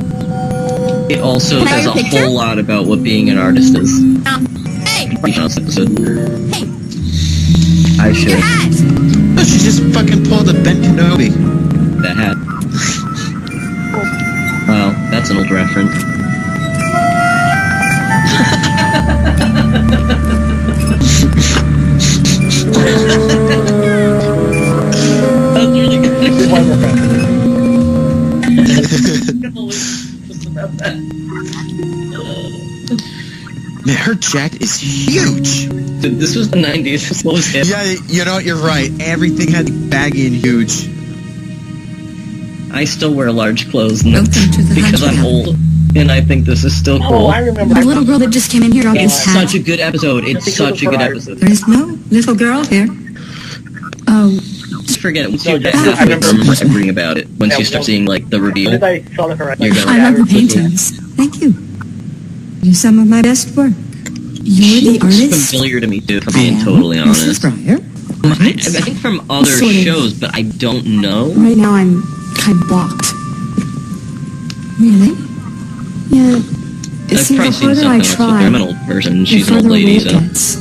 S5: It also
S16: Can I
S5: says
S16: have
S5: a
S16: a picture?
S5: whole lot about what being an artist is.
S16: Hey.
S5: On this episode.
S16: Hey.
S5: I should.
S16: Your hat.
S3: No, she just fucking pulled a Ben Kenobi.
S5: That hat. Wow, that's an old reference. That's really
S3: Man, her jacket is huge.
S5: Dude, this was the 90s. What was it?
S3: Yeah, you know, you're right. Everything had to be baggy and huge.
S5: I still wear large clothes and
S8: Welcome to the
S5: because I'm
S8: Hunter
S5: old. And I think this is still cool.
S2: Oh, I remember.
S8: The little girl that just came in here dropped
S5: It's
S8: his hat.
S5: such a good episode. It's such a good episode.
S8: There's no little girl here. Oh,
S5: Just forget it. Once you
S2: No,
S5: get
S2: I remember.
S5: everything about it. Once you start seeing like the reveal,
S2: As I saw her,
S5: you're gonna
S8: I love the
S5: quickly-
S8: paintings. Thank you. You're some of my best work. You're the
S5: It's
S8: artist?
S5: familiar to me too, if I'm being totally
S8: Mrs.
S5: honest.
S8: Breyer?
S5: I think from other
S8: Sort of.
S5: shows, but I don't know.
S8: Right now I'm kind of blocked. Really? Yeah. It
S5: I've
S8: seems
S5: probably
S8: the
S5: seen
S8: harder I
S5: something else with her.
S8: try,
S5: I'm an old person.
S8: the
S5: She's an old
S8: further
S5: lady,
S8: away
S5: so.
S8: it gets.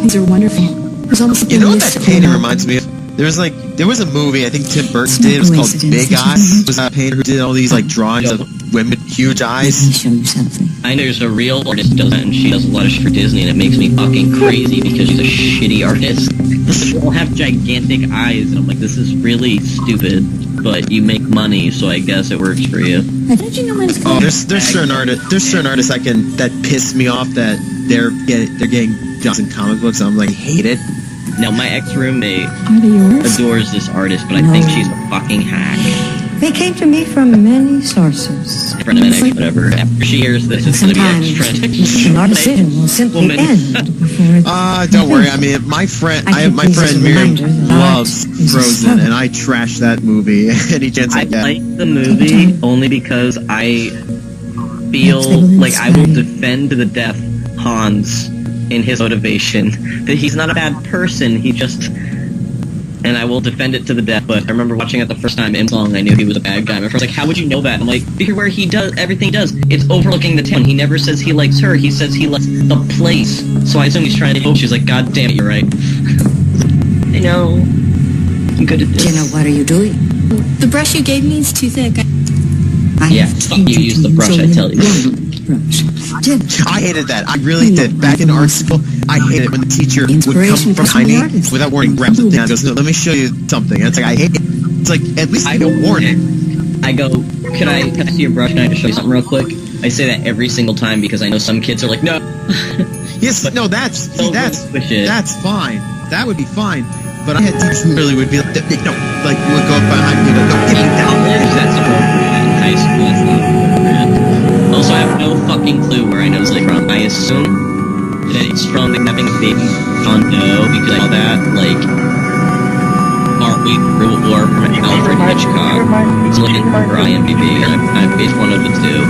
S8: These are wonderful. There's almost
S3: You
S8: something
S3: know what that
S8: mystical
S3: painting
S8: about
S3: reminds
S8: them.
S3: me of? There was a movie I think Tim Burton did. It was called Big Eyes. It was a painter who did all these like drawings of women with huge eyes.
S8: Let me show you something.
S5: I know there's a real artist who does that, and she does a lot of shit for Disney, and it makes me fucking crazy because she's a shitty artist. They all have gigantic eyes, and I'm like, this is really stupid. But you make money, so I guess it works for you.
S8: Did you know mine's
S3: There's certain artists that piss me off that they're getting jobs in comic books. I'm like, hate it.
S5: Now my ex-roommate
S8: Are they yours?
S5: adores this artist, but I think she's a fucking hack.
S8: They came to me from many sources.
S5: Friend of mine, whatever. After she hears this, it's gonna be extra.
S8: Our decision will simply end before it's...
S3: Don't worry. I mean, my friend Miriam loves Frozen, and I trash that movie any chance I get.
S5: I like the movie only because I feel like I will defend to the death Hans in his motivation. That he's not a bad person, he just... And I will defend it to the death, but I remember watching it the first time in song, I knew he was a bad guy. My friend's like, how would you know that? I'm like, because where he does, everything he does, it's overlooking the town. He never says he likes her, he says he likes the place. So I assume he's trying to... She's like, God damn it, you're right. I know. I'm good at this.
S8: Jenna, what are you doing?
S16: The brush you gave me is too thick.
S5: Yeah, fuck you, use the brush, I tell you.
S3: I hated that. I really did. Back in art school, I hated it when the teacher would come from behind me without warning, grab the thing and goes, no, let me show you something. And it's like, I hate it. It's like, at least I don't warn it.
S5: I go, can I see your brush? Can I just show you something real quick? I say that every single time because I know some kids are like, no.
S3: Yes, no, that's fine. That would be fine. But I had teachers who really would be like, no, like, would go up behind me and go, no, get me down.
S5: That's appropriate. In high school, that's not appropriate. Also, I have no fucking clue where I know it's like from. I assume that it's from having a baby condo because I saw that, like, partly through or from Alfred Hitchcock. It's looking for IMDb, and I've based one of the two.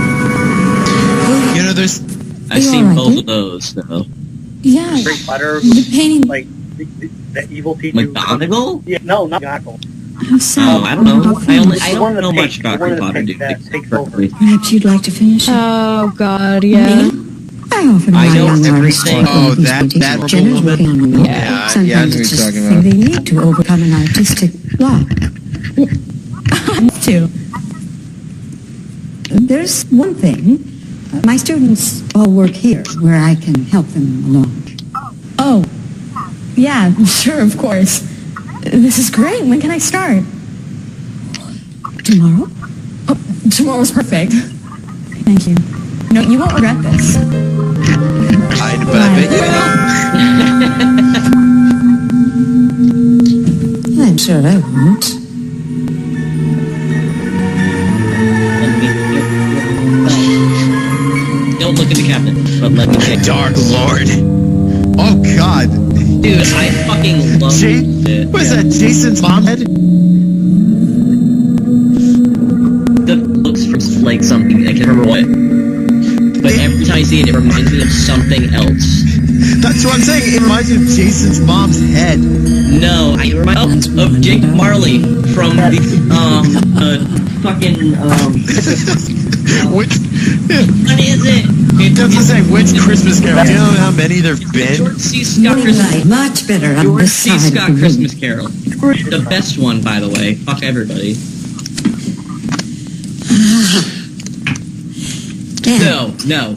S3: You know,
S5: I've seen both of those, though.
S16: Yeah.
S2: Straight butter,
S16: The painting.
S2: like the evil teacher.
S5: McGonagall?
S2: Yeah, no, not McGonagall.
S5: Oh, I don't know. I don't know much about Harry Potter, dude.
S8: Perhaps you'd like to finish?
S4: Oh, God, yeah.
S8: I often
S5: I
S8: rely
S5: know
S8: on
S5: everything.
S8: artists.
S3: Oh, that
S8: Jenna's working on one.
S3: Yeah,
S8: Sometimes
S3: I know what
S8: it's
S3: you're
S8: just
S3: talking
S8: the
S3: about.
S8: thing they need to overcome an artistic block.
S16: Too.
S8: There's one thing. My students all work here, where I can help them along.
S16: Oh. Yeah, sure, of course. This is great. When can I start?
S8: Tomorrow?
S16: Oh, tomorrow's perfect. Thank you. No, you won't regret this.
S3: But I bet you will.
S8: I'm sure I won't.
S5: Don't look at the cabinet, but let me check.
S3: Dark Lord. Oh, God.
S5: Dude, I fucking love it.
S3: What is that, Jason's mom head?
S5: That looks like something, I can't remember what. But every time I see it, it reminds me of something else.
S3: That's what I'm saying. It reminds me of Jason's mom's head.
S5: No, it reminds me of Jake Marley from the, fucking,
S3: Which...
S5: What is it?
S3: It doesn't say which Christmas Carol. Do you know how many there've been?
S5: George C. Scott Christmas.
S8: Much better on
S5: George
S8: this
S5: C.
S8: side
S5: Scott
S8: of the
S5: Christmas Carol. The best one, by the way. Fuck everybody. No.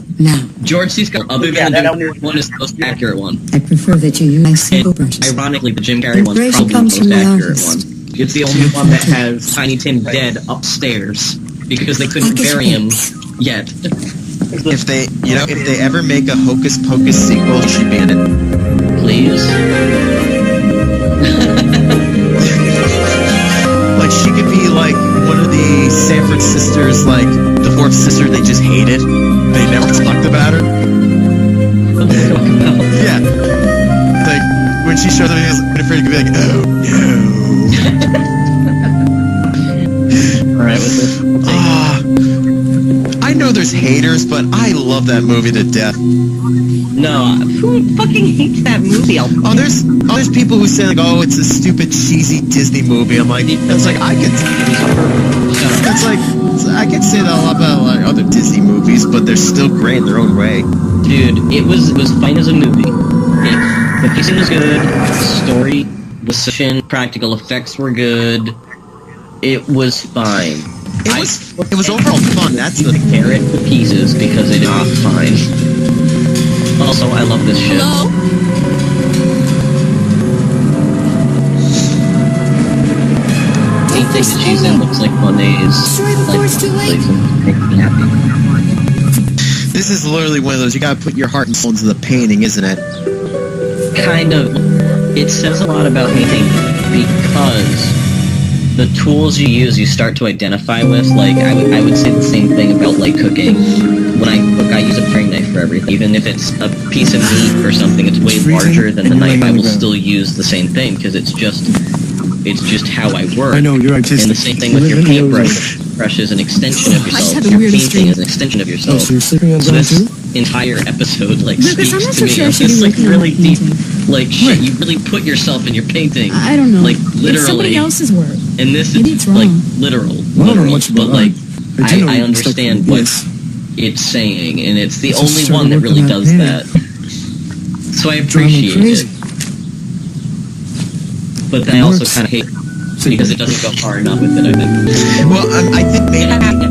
S5: George C. Scott, other than the one, is the most accurate one.
S8: I prefer that you use single brushes.
S5: Ironically, the Jim Carrey one's
S8: Inspiration
S5: probably
S8: comes
S5: the
S8: from
S5: most
S8: the
S5: accurate
S8: artist.
S5: one. It's the only one that has Tiny Tim dead upstairs because they couldn't bury him yet.
S3: If they ever make a Hocus Pocus sequel, she should be in it.
S5: Please.
S3: Like, she could be like one of the Sanford sisters, like the fourth sister they just hated. They never talked about her. Yeah. Like, when she shows up, he's afraid to be like, oh no.
S5: Alright, with this.
S3: I know there's haters, but I love that movie to death.
S5: No, who fucking hates that movie?
S3: There's people who say like, oh, it's a stupid cheesy Disney movie. I'm like, it's like I could say that a lot about like other Disney movies, but they're still great in their own way.
S5: Dude, it was fine as a movie. The pacing was good. The story practical effects were good. It was fine.
S3: It was overall fun. That's the
S5: tear it to pieces because it is not fine. Also, I love this ship.
S16: Hello?
S5: Anything that she's in looks like Monet's.
S16: Sorry, before it's too late.
S5: Make me happy.
S3: This is literally one of those, you gotta put your heart and soul into the painting, isn't it?
S5: Kind of. It says a lot about painting because the tools you use, you start to identify with. Like, I would say the same thing about, like, cooking. When I cook, I use a paring knife for everything. Even if it's a piece of meat or something, it's way larger than the knife, I will still use the same thing, because it's just how I work.
S10: I know, you're artistic.
S5: And the same thing with your paintbrush. Brush is an extension of yourself. Your painting is an extension of yourself.
S10: So you're sleeping on
S5: So
S10: that
S5: this
S10: too?
S5: entire episode, like,
S16: Lucas, I'm
S5: speaks
S16: not
S5: to
S16: so
S5: me
S16: sure I
S5: of
S16: should
S5: this,
S16: be
S5: like,
S16: working on
S5: really
S16: my
S5: deep,
S16: painting.
S5: like, shit, you really put yourself in your painting.
S16: I don't know.
S5: Like,
S16: It's
S5: literally.
S16: somebody else's work.
S5: And this
S16: Maybe
S5: is,
S16: it's wrong.
S5: like, literal.
S10: I don't know much
S5: But,
S10: about
S5: like,
S10: art. I
S5: I understand what it's saying, and it's the
S10: Just
S5: only
S10: started
S5: one that
S10: working
S5: really
S10: on
S5: does
S10: painting.
S5: that. So I
S10: Driving me
S5: appreciate
S10: crazy.
S5: it. But then I also kind of hate because it doesn't go far enough with it, I think.
S3: Well, I think maybe...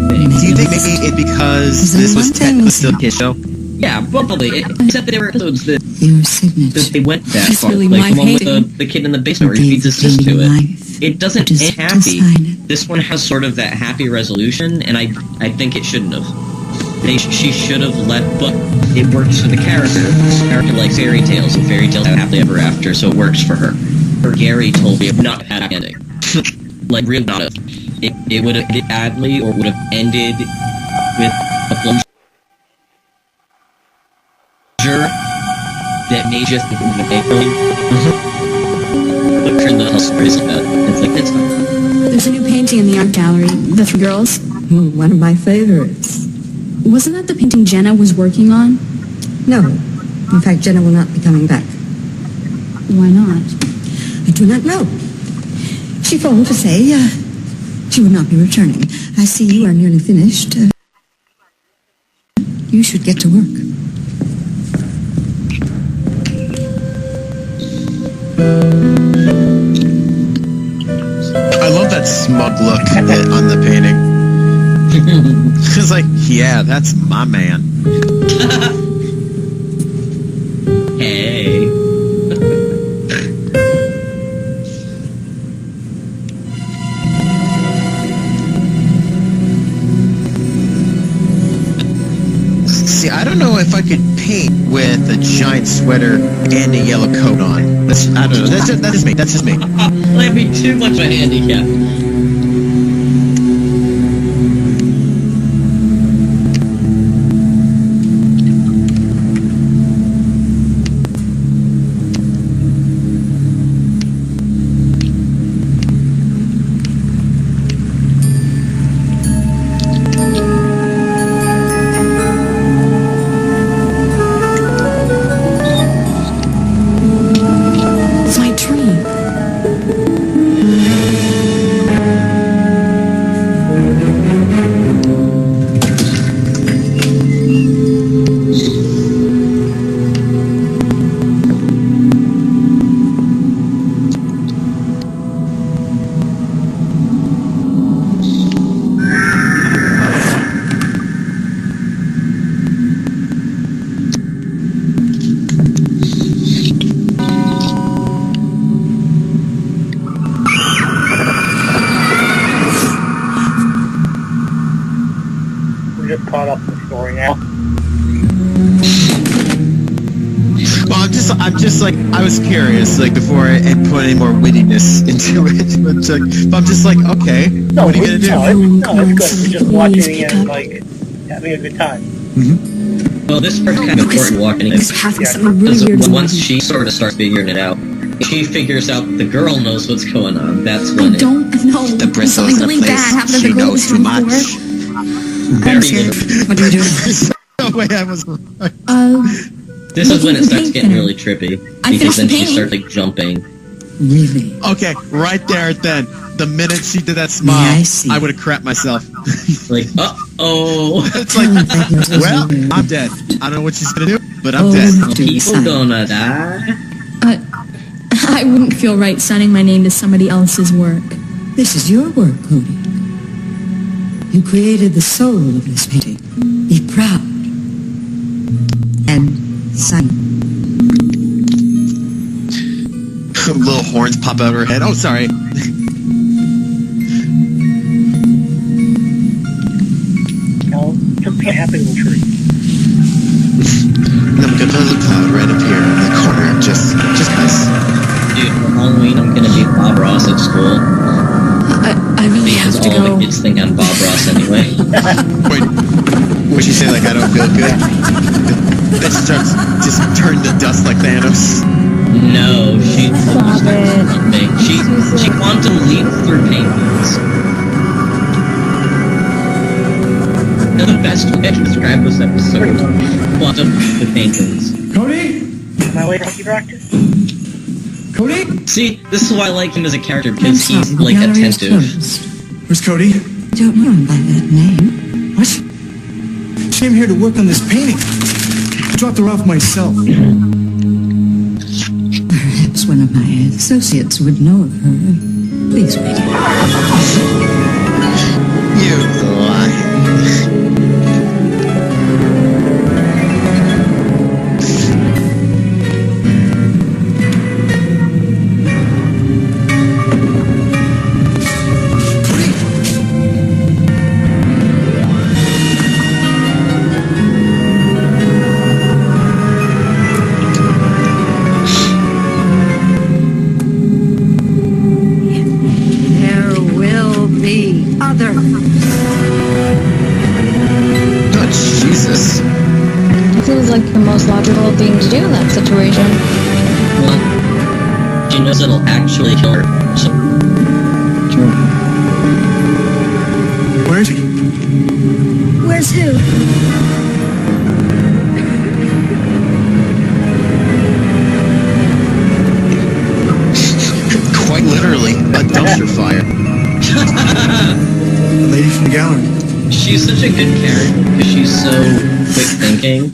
S3: Do you think maybe it because this was still his show?
S5: Yeah, probably. Except that there were episodes that
S8: Your signature.
S5: they went that
S16: It's
S5: far.
S16: really
S5: Like
S16: my
S5: the one with
S16: painting.
S5: the kid in the basement where he feeds his sister to it. It doesn't
S8: Just
S5: end happy.
S8: sign it.
S5: This one has sort of that happy resolution, and I think it shouldn't have. She should have let, but it works for the character. The character likes fairy tales, and fairy tales have happily ever after, so it works for her. Or Gary told me it would not have had an ending. Like, really not have. It would have ended badly, or would have ended with a closure that may just be the bakery. But turn the whole story like that. It's like, it's fine.
S16: There's a new painting in the art gallery. The Three Girls.
S8: One of my favorites.
S16: Wasn't that the painting Jenna was working on?
S8: No. In fact, Jenna will not be coming back.
S16: Why not?
S8: I do not know. She phoned to say she would not be returning. I see you are nearly finished. You should get to work.
S3: I love that smug look on the painting. It's like, yeah, that's my man.
S5: Hey.
S3: See, I don't know if I could paint with a giant sweater and a yellow coat on. I don't know. That's just me. That's just me.
S5: That'd be too much of a handicap.
S16: It's my tree.
S2: We're just caught up in the story now.
S3: Well, I'm just like, I was curious, like, before I put any more wittiness into it. But I'm just like, okay, what are you gonna do?
S2: It's good. We're just watching it and, like, having a good time.
S5: Well, this part's kind of important walking in. Because once she sort of starts figuring it out, she figures out that the girl knows what's going on. That's when
S16: I don't know.
S3: The bristles
S16: Something
S3: in
S16: really
S3: place.
S16: bad happened to
S3: She
S16: the girl
S3: knows
S16: who
S3: too
S16: was
S3: much.
S16: I'm scared. What do you do?
S3: No way, I was.
S5: This is when it starts getting really trippy.
S16: I
S5: Because
S16: finished
S5: then
S16: the
S5: she
S16: painting.
S5: starts, like, jumping.
S3: Really? Okay, right there then. The minute she did that smile, I would have crapped myself.
S5: Like, uh-oh.
S3: It's like, well, I'm dead. I don't know what she's gonna do, but I'm dead.
S5: People gonna die.
S16: I wouldn't feel right signing my name to somebody else's work.
S8: This is your work, Cody. You created the soul of this painting. Be proud. And sign.
S3: Little horns pop out of her head. Oh, sorry.
S2: No, just be a happy little tree.
S3: Then we got another cloud right up here in the corner. Just nice.
S5: Dude, for Halloween, I'm gonna be Bob Ross at school.
S16: I really have to
S5: all
S16: go.
S5: the kids think I'm Bob Ross anyway.
S3: Wait, would you say like I don't feel good? That starts just turn to dust like Thanos.
S5: No, she
S4: Stop it.
S5: She quantum leaped through penguins. Now the best way to describe this episode: quantum the penguins.
S10: Cody?
S2: Am I late for hockey practice?
S10: Cody?
S5: See, this is why I like him as a character, because he's like attentive.
S10: Where's Cody?
S8: Don't know him by that name.
S10: What? She came here to work on this painting. I dropped her off myself.
S8: Perhaps one of my associates would know of her. Please wait.
S3: You lie.
S8: There will be others.
S3: Oh, Jesus.
S4: It seems like the most logical thing to do in that situation.
S5: Well, she knows it'll actually kill her. So,
S10: Where is he?
S6: Where's who?
S3: Quite literally, a dumpster fire.
S10: The lady from the gallery.
S5: she's such a good character because she's so quick thinking.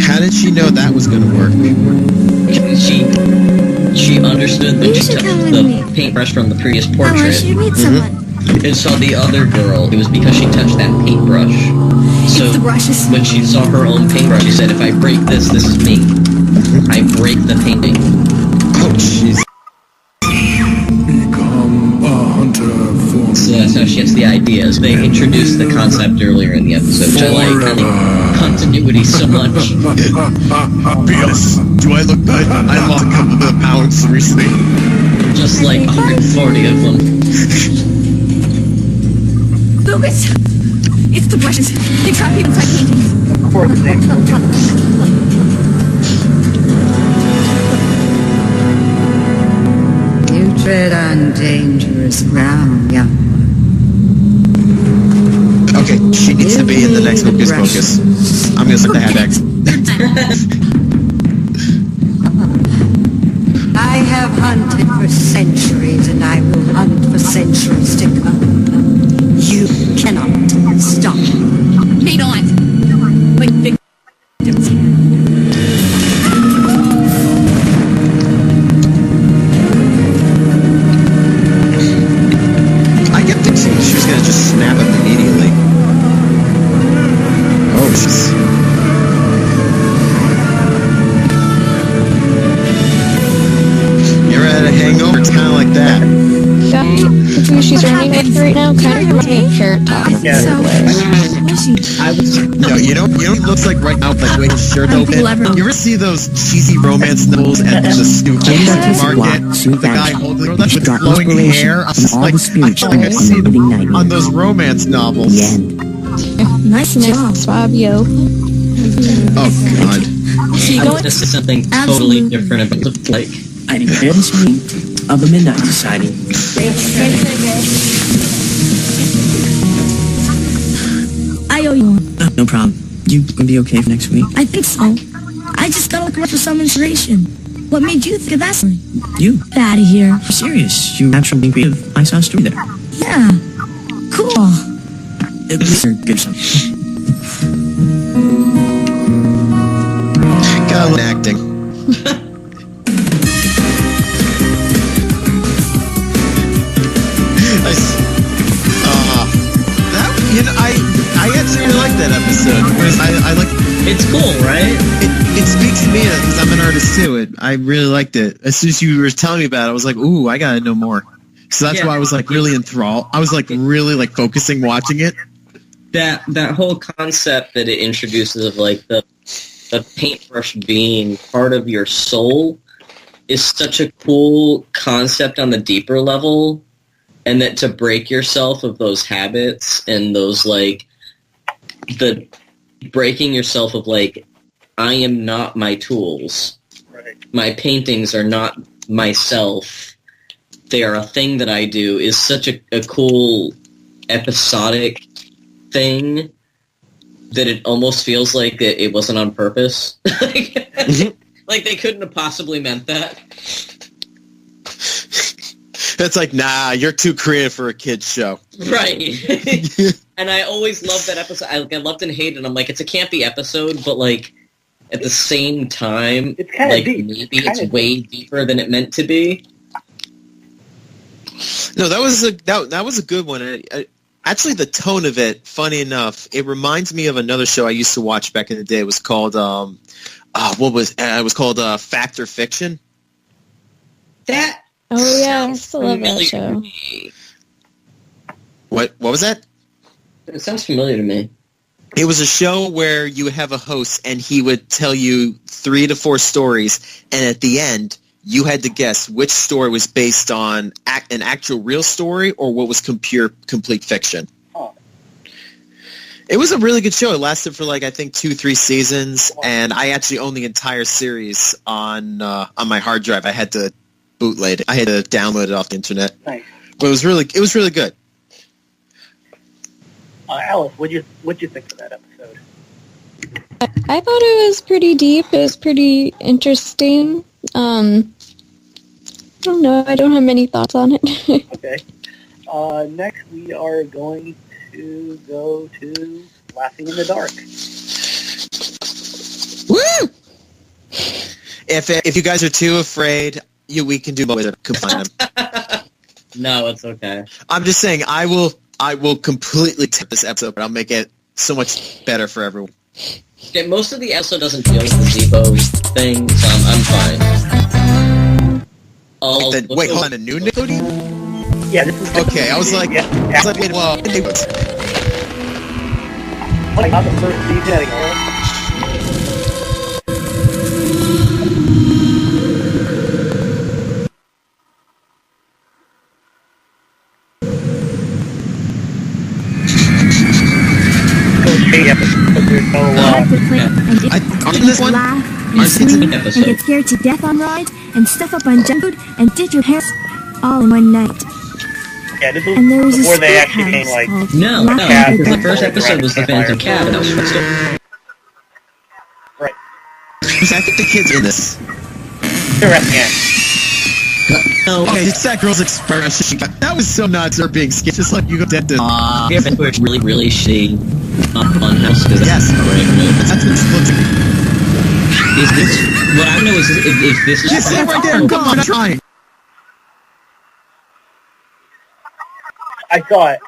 S3: How did she know that was going to work?
S5: She understood when she touched the paintbrush from the previous portrait. And saw the other girl. It was because she touched that paintbrush. So when she saw her own paintbrush, she said, "If I break this, this is me. I break the painting."
S3: Oh, jeez.
S5: So that's how she gets the ideas. They introduced the concept earlier in the episode, which I like. I think continuity so much.
S3: P.S. Do I look good? I lost a couple of pounds recently.
S5: Just like 140 of them.
S16: Lucas! It's the brushes. They trap people inside paintings.
S2: Of course they
S8: You tread on dangerous ground, young one.
S3: Okay, she needs to be in the next Hocus Pocus. I'm gonna set the hat X.
S8: I have hunted for centuries, and I will hunt for centuries to come. You cannot stop me.
S16: They don't. Like victims.
S3: I kept thinking she was gonna just snap him immediately. Oh, jeez. You ever had a hangover? It's kind of like that.
S4: That who she's running with right now kind of reminds me of Carrot Top.
S3: No, you know what it looks like right now, like the way his shirt open? You ever see those cheesy romance novels at the stupid market? The guy holding the girl with flowing hair? I'm just like, I feel like I've seen them on those romance novels.
S4: Nice job, Fabio.
S3: Oh, God.
S5: This is something totally different about the like.
S15: I declare this meeting of the Midnight Society.
S6: I owe you one.
S15: No problem. You gonna be okay for next week?
S6: I think so. I just gotta look for some inspiration. What made you think of that story?
S15: You?
S6: Get out of here.
S15: I'm serious. You have something creative. I saw a story there.
S6: Yeah. Cool.
S15: At least you're good or something.
S3: Got a little acting. that episode. I like.
S5: It's cool, right?
S3: It speaks to me because I'm an artist too. I really liked it. As soon as you were telling me about it, I was like, ooh, I gotta know more. So that's why I was like really enthralled. I was like really like focusing watching it.
S5: That whole concept that it introduces of like the paintbrush being part of your soul is such a cool concept on the deeper level, and that to break yourself of those habits and those like the breaking yourself of like, I am not my tools. Right. My paintings are not myself. They are a thing that I do is such a cool episodic thing that it almost feels like it wasn't on purpose. Like they couldn't have possibly meant that.
S3: That's like, nah, you're too creative for a kid's show.
S5: Right. And I always loved that episode. I loved and hated it. I'm like, it's a campy episode, but like at the same time,
S2: it's kind of
S5: like
S2: deep.
S5: Maybe it's way deeper than it meant to be.
S3: No, that was a good one. Actually, the tone of it, funny enough, it reminds me of another show I used to watch back in the day. It was called it was called Fact or Fiction.
S5: That.
S4: Oh yeah, I still love that show.
S3: What was that?
S5: It sounds familiar to me.
S3: It was a show where you would have a host, and he would tell you 3 to 4 stories, and at the end, you had to guess which story was based on an actual real story or what was complete fiction. Oh. It was a really good show. It lasted for like I think 2-3 seasons, and I actually own the entire series on my hard drive. I had to bootleg it. I had to download it off the internet.
S2: Nice.
S3: But it was really good.
S2: Alice, what'd you think of that episode?
S4: I thought it was pretty deep. It was pretty interesting. I don't know. I don't have many thoughts on it.
S2: Okay. Next, we are going to go to Laughing in the Dark.
S3: Woo! If you guys are too afraid, we can do both. Combine them.
S5: No, it's okay.
S3: I'm just saying, I will completely take this episode, but I'll make it so much better for everyone.
S5: Yeah, most of the episode doesn't deal with the Zebo thing, so I'm fine.
S3: Wait, hold on, a new Nickelodeon?
S2: Yeah, this is...
S3: Okay, I was like, wait, well...
S2: Like, not the first season anymore.
S6: This one, and scream, and get scared to death on rides, and stuff up on junk food, and ditch your parents all in one night.
S2: Yeah, this was before they actually came, like...
S5: No, because the first episode was the Phantom Cat.
S2: Right.
S3: I think the kids in this.
S2: They're at the end.
S3: No, okay, it's that girl's expression. That was so nuts, her being scared, just like you go dead to...
S5: It's really, really shitty on house.
S3: Yes, that's what it looks like.
S5: Is this... What I know is if this...
S3: Just sit right there, come on, try.
S2: I saw it.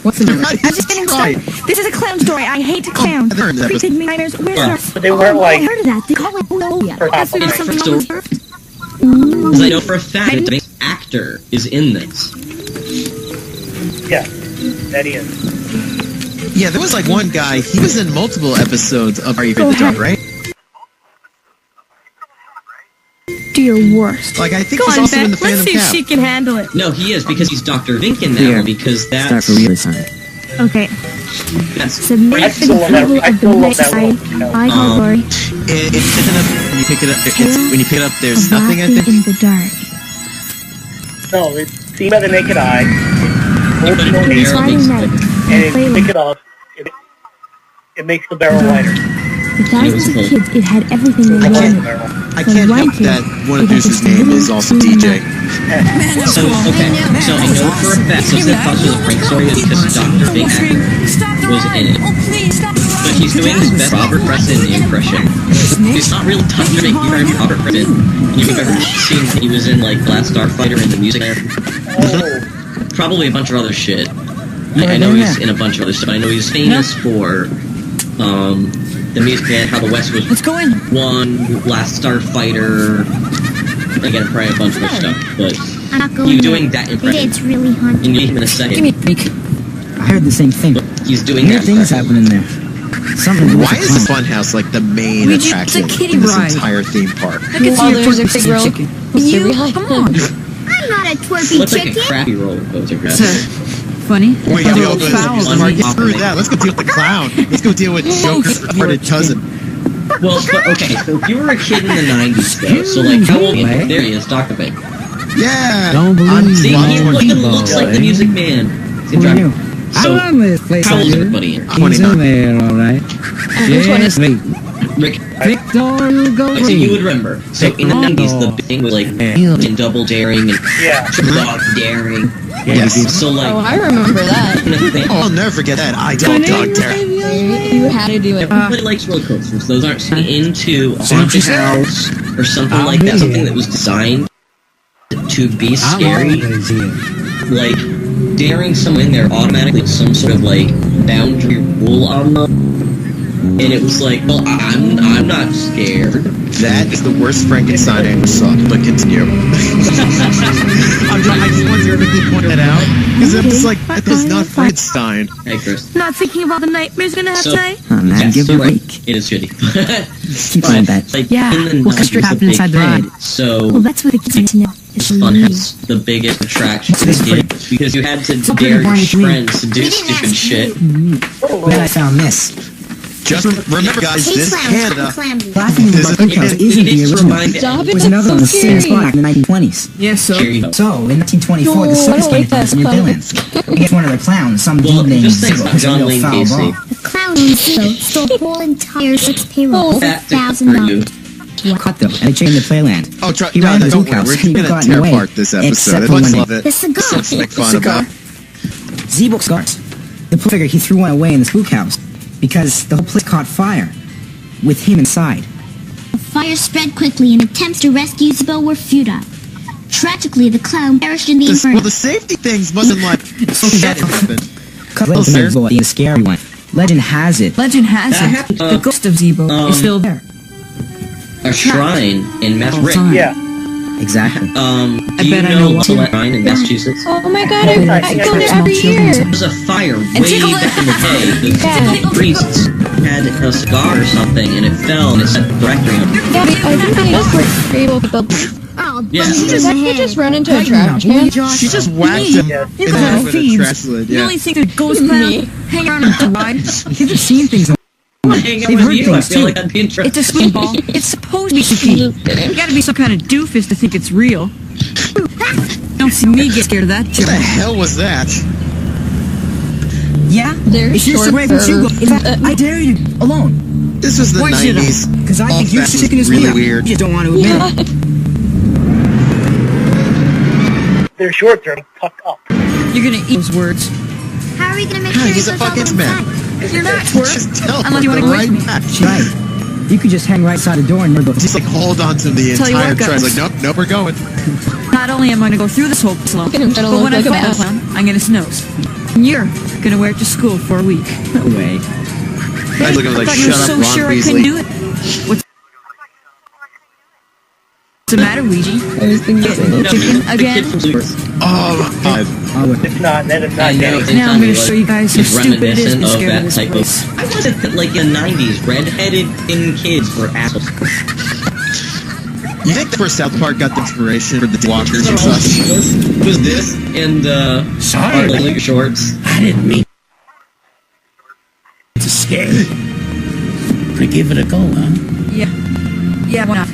S6: What's the matter? I'm just getting started. This is a clown story. I hate to clown. Creepy miners, where's our...
S2: But they weren't like...
S6: I heard of that. They call it... Oh, yeah. That's something on Earth.
S5: Because I know for a fact that the actor is in this.
S2: Yeah, that he is.
S3: Yeah, there was like one guy, he was in multiple episodes of Are You in the Dark, right?
S6: Do your worst.
S3: Like, I think he's also in the Phantom Cat.
S6: Let's see if she can handle it.
S5: No, he is, because he's Dr. Vinkin now, because that's...
S6: Okay.
S5: That's...
S6: Submit the approval of the night side. I call glory.
S3: It isn't up when you pick it up. When you pick it up, there's nothing, I think.
S6: In the dark.
S2: No, it's seen by the naked eye.
S6: It's Friday night.
S2: And if you pick it up, it makes the barrel lighter.
S6: For thousands of kids, it had everything they wanted.
S3: I can't help that one of Deuce's name is also DJ.
S5: So I know for a fact, so that thought was a prank story because Dr. Vinkin was in it. But he's doing his best Robert Preston impression. He's not really Dr. Vinkin, he's very Robert Preston. You've ever seen that he was in, like, Last Starfighter in the music there? Probably a bunch of other shit. I know he's in a bunch of other stuff. I know he's famous for the Music Man, How the West Was Won, Last Starfighter, again, probably a bunch of stuff, but
S14: I'm not going
S5: you doing that impression.
S14: It's really haunted.
S5: You need him in a second.
S15: I heard the same thing.
S5: He's doing
S15: Weird
S5: that
S15: things
S5: impression.
S15: happen in there. Something.
S3: Why is the Funhouse like the main attraction in this entire theme park?
S16: There's a big roller chicken. Come on.
S14: I'm not a twerpy
S5: It looks like
S14: chicken.
S5: a crappy roller coaster.
S16: Funny.
S3: Wait, screw that. Let's go deal with the clown. Let's go deal with Joker's retarded cousin.
S5: Well, but, okay, so if you were a kid in the 90s, though, so like, how old are you? There he is, Dr. Big.
S3: Yeah!
S10: Don't believe
S5: See, he
S10: me.
S5: looks like the Music Man.
S15: Who knew?
S5: So,
S10: I run this place.
S5: how old is everybody?
S10: He's in there, alright. Yes, wait.
S5: Rick.
S10: Victor, you go.
S5: So you would remember. So in the 90s, the thing was like, and Double Daring, and Dog Daring.
S3: Yes.
S5: So like,
S4: Oh, I remember that.
S3: I'll never forget that. I don't Dog Daring.
S4: You had to do it.
S5: everybody likes roller coasters. Those aren't into a haunted house or something like that. Something that was designed to be scary. Like, daring someone in there automatically some sort of like boundary rule on them. And it was like, well, I'm not scared.
S3: That is the worst Frankenstein I ever saw. But continue. I just wanted to quickly point that out. Because I'm just like, that is not Frankenstein.
S5: Hey, Chris.
S6: Not thinking about the nightmares gonna have today?
S15: Oh man,
S5: Yes,
S15: give it a
S5: you're right.
S15: break.
S5: It is shitty.
S15: Keep on that.
S5: Like,
S6: Yeah,
S5: in the
S6: what
S5: 90s,
S6: happened
S5: the big
S6: inside the ride?
S5: kid, so
S6: Well, that's what the kids need to know.
S5: Funhouse, the biggest attraction for the kids, because you had to dare your friends to do stupid shit.
S15: Then I found this.
S3: Just remember, guys, this is Canada.
S15: Laughing
S3: This
S15: about
S3: is-
S15: Funhouse isn't the original.
S4: Stop
S15: It
S4: it,
S15: was
S4: that's
S15: another
S4: so
S15: on the same
S4: scary.
S15: spot in the 1920s.
S16: Yes, so.
S5: Here you go.
S15: So, in 1924, the
S4: No, I
S15: circus
S4: don't
S15: came
S4: like that
S15: from New Against one of their clowns, some
S5: Well,
S15: dude named
S5: just think
S15: Zero,
S5: about
S15: who's a
S5: John
S15: real
S5: Wayne
S15: foul
S5: Gacy.
S15: ball.
S14: The clown named Zero stole the whole entire six payroll for
S5: That's it for you.
S14: $1,000.
S15: Caught them, and they chained the playland.
S3: Oh,
S15: He ran the
S3: don't
S15: Zook
S3: worry.
S15: house,
S3: We're
S15: and he
S3: going
S15: got
S3: to tear
S15: away,
S3: apart this episode.
S15: except
S3: I
S15: for
S3: just
S15: one
S3: love it.
S14: The cigar.
S3: Something to make fun about.
S15: Z-Book scars. The poor figure, he threw one away in the spook house because the whole place caught fire with him inside.
S14: The fire spread quickly and attempts to rescue Zibo were futile. Tragically, the clown perished in the inferno.
S3: Well, the safety things mustn't like that happened.
S15: Little Zebo, the scary one. Legend has it.
S16: Legend has it. The ghost of Zebo is still there.
S5: A shrine in Massachusetts.
S2: Yeah.
S15: Exactly.
S5: Do you know Gillette Shrine in Massachusetts?
S4: Oh my god, I go there every year.
S5: There was a fire way back in the day. The priests had a cigar or something, and it fell, and it set the directory on.
S4: Yeah, I think they just were able to...
S14: Oh,
S5: Yeah.
S4: He just run into a trash can.
S3: She just whacked him
S2: Yeah.
S3: in the head with a trash lid.
S16: You
S3: Yeah.
S16: only think that ghost clown hang around on the ride?
S15: Kids have seen things.
S5: Hang out
S15: They've
S5: with
S15: heard
S5: you, I
S15: things
S5: feel
S15: too.
S5: like I'd be interested.
S16: It's a spinball. It's supposed to be spooky. You gotta be some kind of doofus to think it's real. Don't see me get scared of that
S3: What
S16: joke.
S3: the hell was that?
S15: Yeah?
S4: They're
S15: If you're
S4: short
S15: away from
S4: for-
S15: you, in fact, I dare you to, alone.
S3: This was the
S15: Why should I?
S3: 90s.
S15: Because I think
S3: All
S15: you're
S3: that
S15: sick in
S3: was
S15: this
S3: really
S15: wheel.
S3: weird.
S15: You don't want to admit it.
S2: Their shorts are tucked up.
S16: You're gonna eat those words.
S14: How are we gonna make
S3: God,
S14: sure
S3: he's
S14: he
S3: a
S14: goes all
S3: fucking
S14: the
S3: man.
S14: inside?
S16: You're not
S3: Just tell
S16: Unless you
S3: him
S16: wanna
S3: right
S16: go with me.
S3: back.
S15: Right. You could just hang right outside the door and you're the...
S3: Just like hold on to the
S16: Tell you
S3: entire
S16: what,
S3: trash.
S16: guys.
S3: Like, nope, we're going.
S16: Not only am I gonna go through this whole slope,
S4: Look at him trying to
S16: but
S4: look
S16: when I
S4: like a
S16: find the
S4: mess.
S16: clown, I'm gonna snooze. And you're gonna wear it to school for a week.
S15: No way.
S3: I look at him like,
S16: thought you were
S3: shut
S16: so
S3: up, Ron
S16: sure I
S3: Weasley.
S16: couldn't do it. What's the matter, Ouija?
S4: I was thinking the same.
S16: Chicken
S5: The
S16: again?
S5: kid from Super.
S3: Oh, my God.
S2: It's not. That is not
S5: I know.
S2: Danny.
S16: Now I'm gonna show you guys how
S5: It's
S16: stupid it is to
S5: reminiscent
S16: be
S5: of
S16: scared of
S5: that
S16: this
S5: type
S16: place.
S5: of. I wasn't like in the 90s, redheaded thin kids were assholes.
S3: You think the first South Park got the inspiration for the walkers and such?
S5: Was this and
S10: Sorry.
S5: like your shorts?
S10: I didn't mean to scare you. Gonna give it a go, huh?
S16: Yeah. Yeah, why not?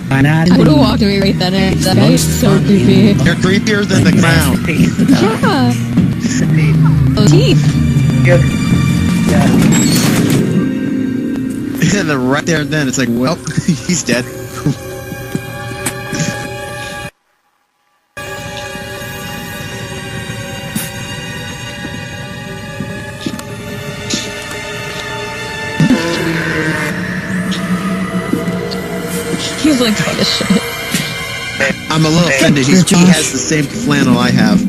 S10: Why not?
S4: I would have walked away right then. That guy is so creepy.
S3: You're creepier than the clown.
S4: Yeah. Oh, teeth.
S3: And then right there and then, it's like, well, he's dead.
S4: He's like, what the shit.
S3: I'm a little offended. He has the same flannel I have.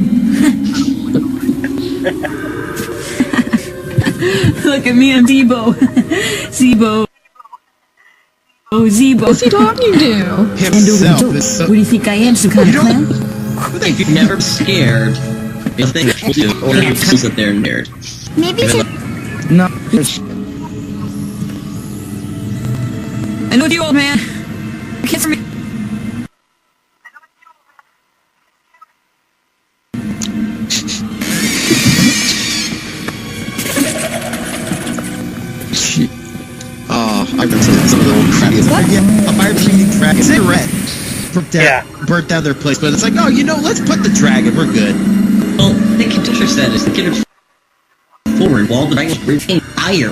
S6: Look at me, I'm Zebo. Zebo. Oh, Zebo.
S4: What's he talking to?
S3: Himself.
S6: What do you think I am, some kind of clown?
S5: If you're never scared, you'll think or you tell that they're nerd.
S14: Maybe it's
S15: No.
S6: I know you, old man. Kiss me.
S3: I remember some of the old crap. A fire-breathing dragon cigarette burnt down their place, but it's like, oh, let's put the dragon. We're good.
S5: Well, the teacher said is to get it forward while the dragon's breathing fire.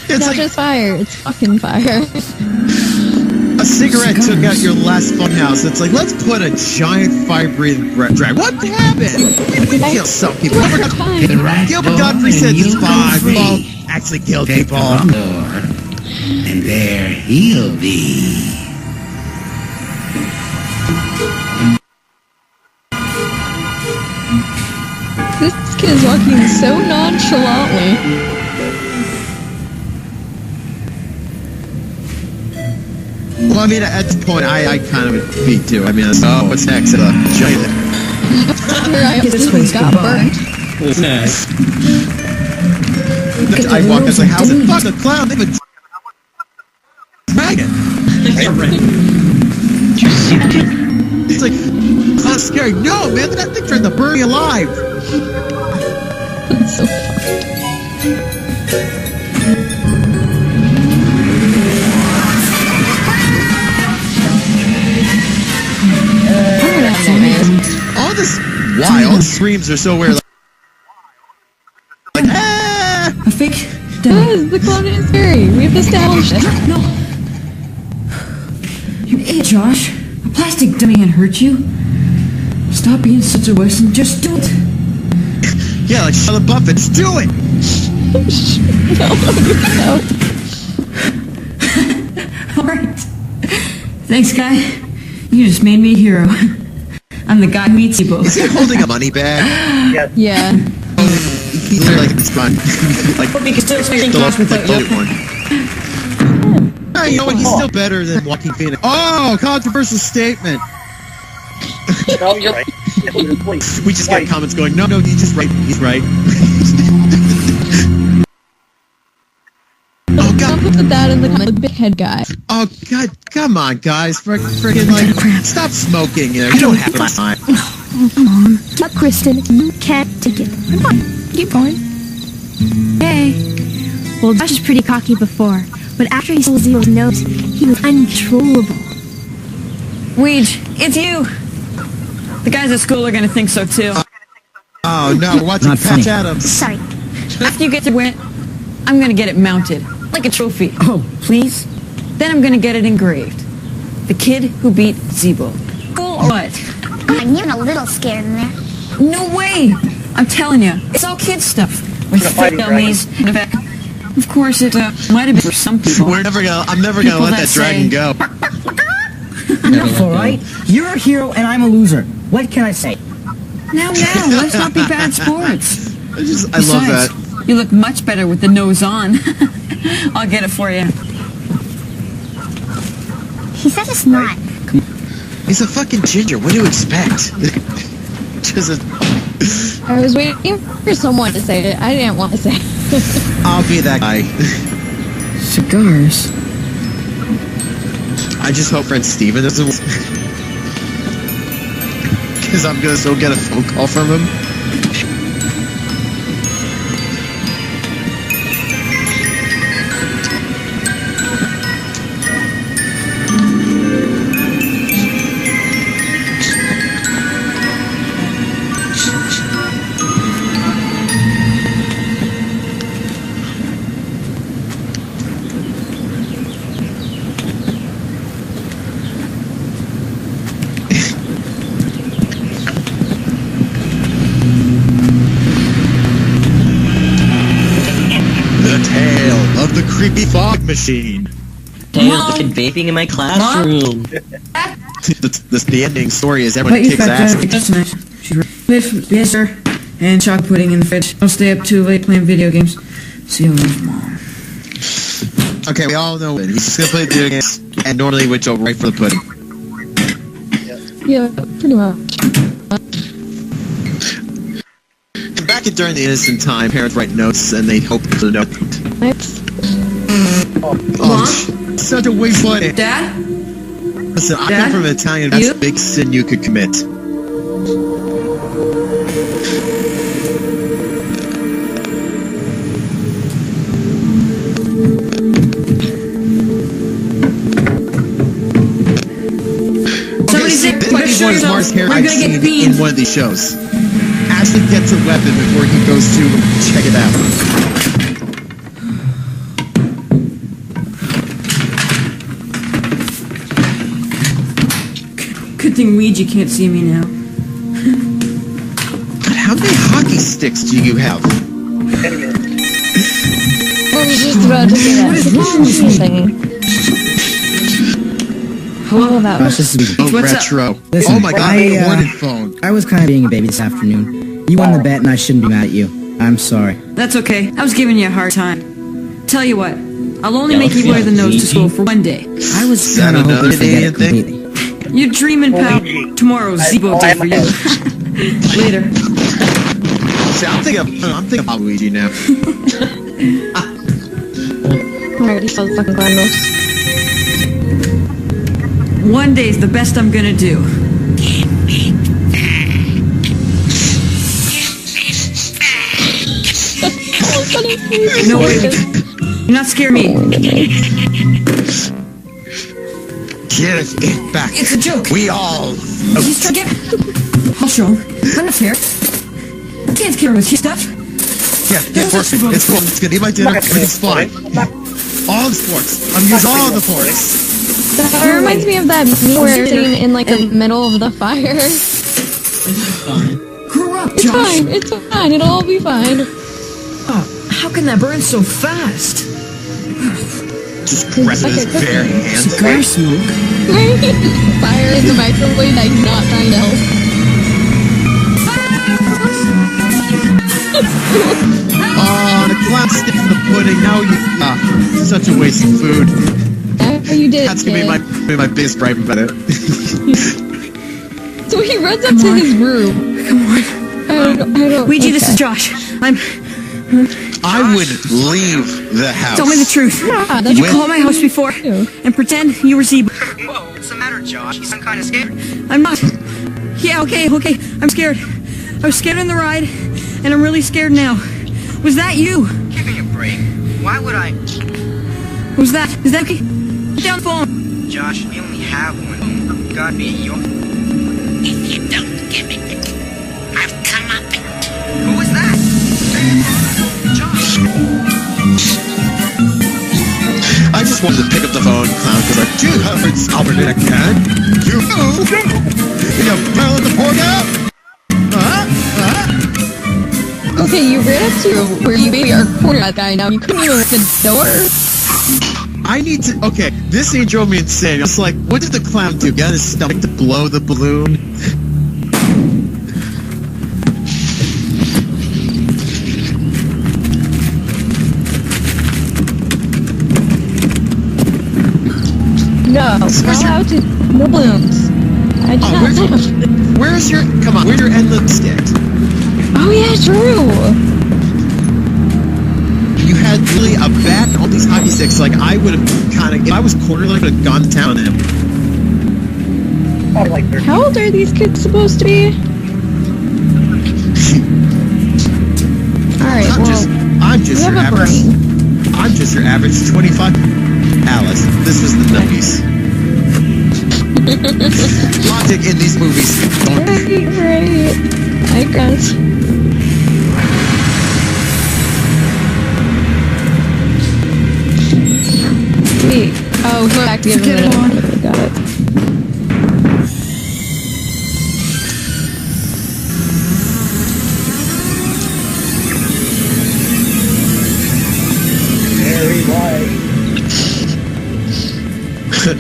S4: It's not just fire, it's fucking fire.
S3: A cigarette took out your last funhouse. It's like, let's put a giant fire-breathing dragon. What happened? We killed some people. Gilbert Godfrey said it's fine. We all actually killed people.
S11: And there he'll be.
S4: This kid's walking so nonchalantly.
S3: Well, I mean, at this point, I kind of beat too. I mean, what's next? Giant.
S4: This place got burnt.
S5: What's next?
S3: I walk into the house and fuck the clown. They have a dragon. It's like, oh, scary. No, man, that thing tried to burn me alive.
S4: That's so
S3: all this, why? All the screams are so weird. Like, ah!
S6: A fake?
S4: Yes, the clown is scary. We've established it.
S6: No. You idiot, Josh. A plastic dummy can't hurt you. Stop being such a wuss and just do it.
S3: Yeah, like Shia LaBeouf, just do it.
S6: No. Alright. Thanks, guy. You just made me a hero. I'm the guy who meets you both.
S3: Is he holding a money bag?
S4: Yeah.
S3: He's like, it's fun. Like,
S6: hope you can still explain class without your
S3: one. You know what? He's still better than Joaquin Phoenix. Oh, controversial statement.
S2: No, you're right.
S3: We just get comments going, no, he's just right. He's right. Oh, God.
S4: Put that in the comment, the big head guy.
S3: Oh, God. Come on, guys. Freaking, like, stop smoking. You don't have time.
S14: Mom, tell Kristen you can't take it. Come on, keep going. Hey. Well, Josh was pretty cocky before, but after he stole Zero's nose, he was uncontrollable.
S6: Weege, it's you. The guys at school are gonna think so too.
S3: Oh no, we're watching Patch Adams.
S14: Sorry.
S6: After you get to win, I'm gonna get it mounted, like a trophy. Oh, please? Then I'm gonna get it engraved. The kid who beat Zebo. Cool or what?
S14: I'm even a little scared in there.
S6: No way! I'm telling you, it's all kid stuff. With fake dummies. In fact, of course, it might have been for some people.
S3: I'm never gonna let that dragon go.
S15: Enough, alright? You're a hero and I'm a loser. What can I say?
S6: Now, let's not be bad sports.
S3: I love that.
S6: You look much better with the nose on. I'll get it for you.
S14: He said it's not.
S3: He's a fucking ginger. What do you expect?
S4: I was waiting for someone to say it. I didn't want to say it.
S3: I'll be that guy.
S6: Cigars.
S3: I just hope friend Steven doesn't... Because I'm gonna still get a phone call from him. Creepy fog machine.
S5: Tale of the kid vaping in my classroom.
S3: The ending story is everyone kicks ass.
S6: Riff, yes sir.
S8: and chocolate pudding in the fridge. Don't stay up too late playing video games. See you later, Mom.
S3: Okay, we all know it. He's just gonna play video games, and normally would go right for the pudding.
S4: Yeah, pretty much.
S3: Back during the innocent time, parents write notes, and they hope to know.
S8: Mom?
S3: Such a waste of money.
S8: Dad?
S3: Listen, I
S8: Dad?
S3: come from Italian. That's a big sin you could commit. This might be one of the smartest hair I've seen in one of these shows. Ashley gets a weapon before he goes to check it out.
S8: Good thing Ouija can't see me now.
S3: God, how many hockey sticks do you have?
S4: I was just about to say that.
S8: What is wrong with me?
S4: Hello, that
S15: Gosh, this is
S3: retro.
S15: Listen,
S3: Oh my god, I ordered phone.
S15: I was kind of being a baby this afternoon. You won the bet and I shouldn't be mad at you. I'm sorry.
S8: That's okay. I was giving you a hard time. Tell you what, I'll only make you wear the nose to school for one day.
S15: I was kind of hoping to forget it completely.
S8: You're dreaming, pal. Tomorrow's Zebo day for you. Later.
S3: See, I'm thinking about Luigi now.
S4: I already saw the fucking clown nose.
S8: One day's the best I'm gonna do. No way. You're not scaring me.
S3: Give it back.
S8: It's a joke.
S3: We all.
S8: He's trying to get. I'll show him. I'm not fair. Can't scare him with his stuff.
S3: Yeah, perfect. It's cool. It's gonna be my dinner. Everything's fine. All the sports. I'm using all the force.
S4: That reminds me of that meme where you're sitting in like the middle of the fire.
S8: Grow up,
S4: It's
S8: Josh.
S4: fine. It's fine. It'll all be fine.
S8: Oh, how can that burn so fast?
S3: Just press his bare hands.
S8: Cigar smoke.
S4: Fire in the microwave. I'm not trying to help.
S3: Oh, the clown stick in the pudding. Now you. Such a waste of food.
S4: You did.
S3: That's gonna be my biggest gripe about it.
S4: So he runs up to his room.
S8: Come on.
S4: I don't.
S8: Ouija, this is Josh.
S3: I would leave the house.
S8: Tell me the truth. Did you call my house before and pretend you were Zebo?
S17: Whoa, what's the matter, Josh? You sound kind of scared.
S8: I'm not. Yeah, okay. I'm scared. I was scared on the ride, and I'm really scared now. Was that you?
S17: Give me a break. Why would I?
S8: Was that? Is that me? Put down the phone.
S17: Josh, we only have one phone. God be your. If you don't give it, I've come up. Who was that? Josh.
S3: I just wanted to pick up the phone, clown, because I do have it stubborn in a can. You barrel the pork out?
S4: Okay, you ran up to where you maybe are cornered that guy now. You couldn't even open the door.
S3: I need to. Okay, this scene drove me insane. I was like, what did the clown do? Get his stomach to blow the balloon?
S4: No, allowed to. No balloons. I did not.
S3: Where's your? Come on, where's your endless stick?
S4: Oh yeah, true.
S3: You had really a bat and all these hockey sticks. Like I would have kind of, if I was cornered, I would have gone to town on him.
S4: How old are these kids supposed to be? Alright,
S3: I'm just your average. I'm just your average 25. Alice, this was the 90s. Logic in these movies.
S4: Right. I guess. Wait. Oh, go back to give him a minute. Got it.
S2: Very light.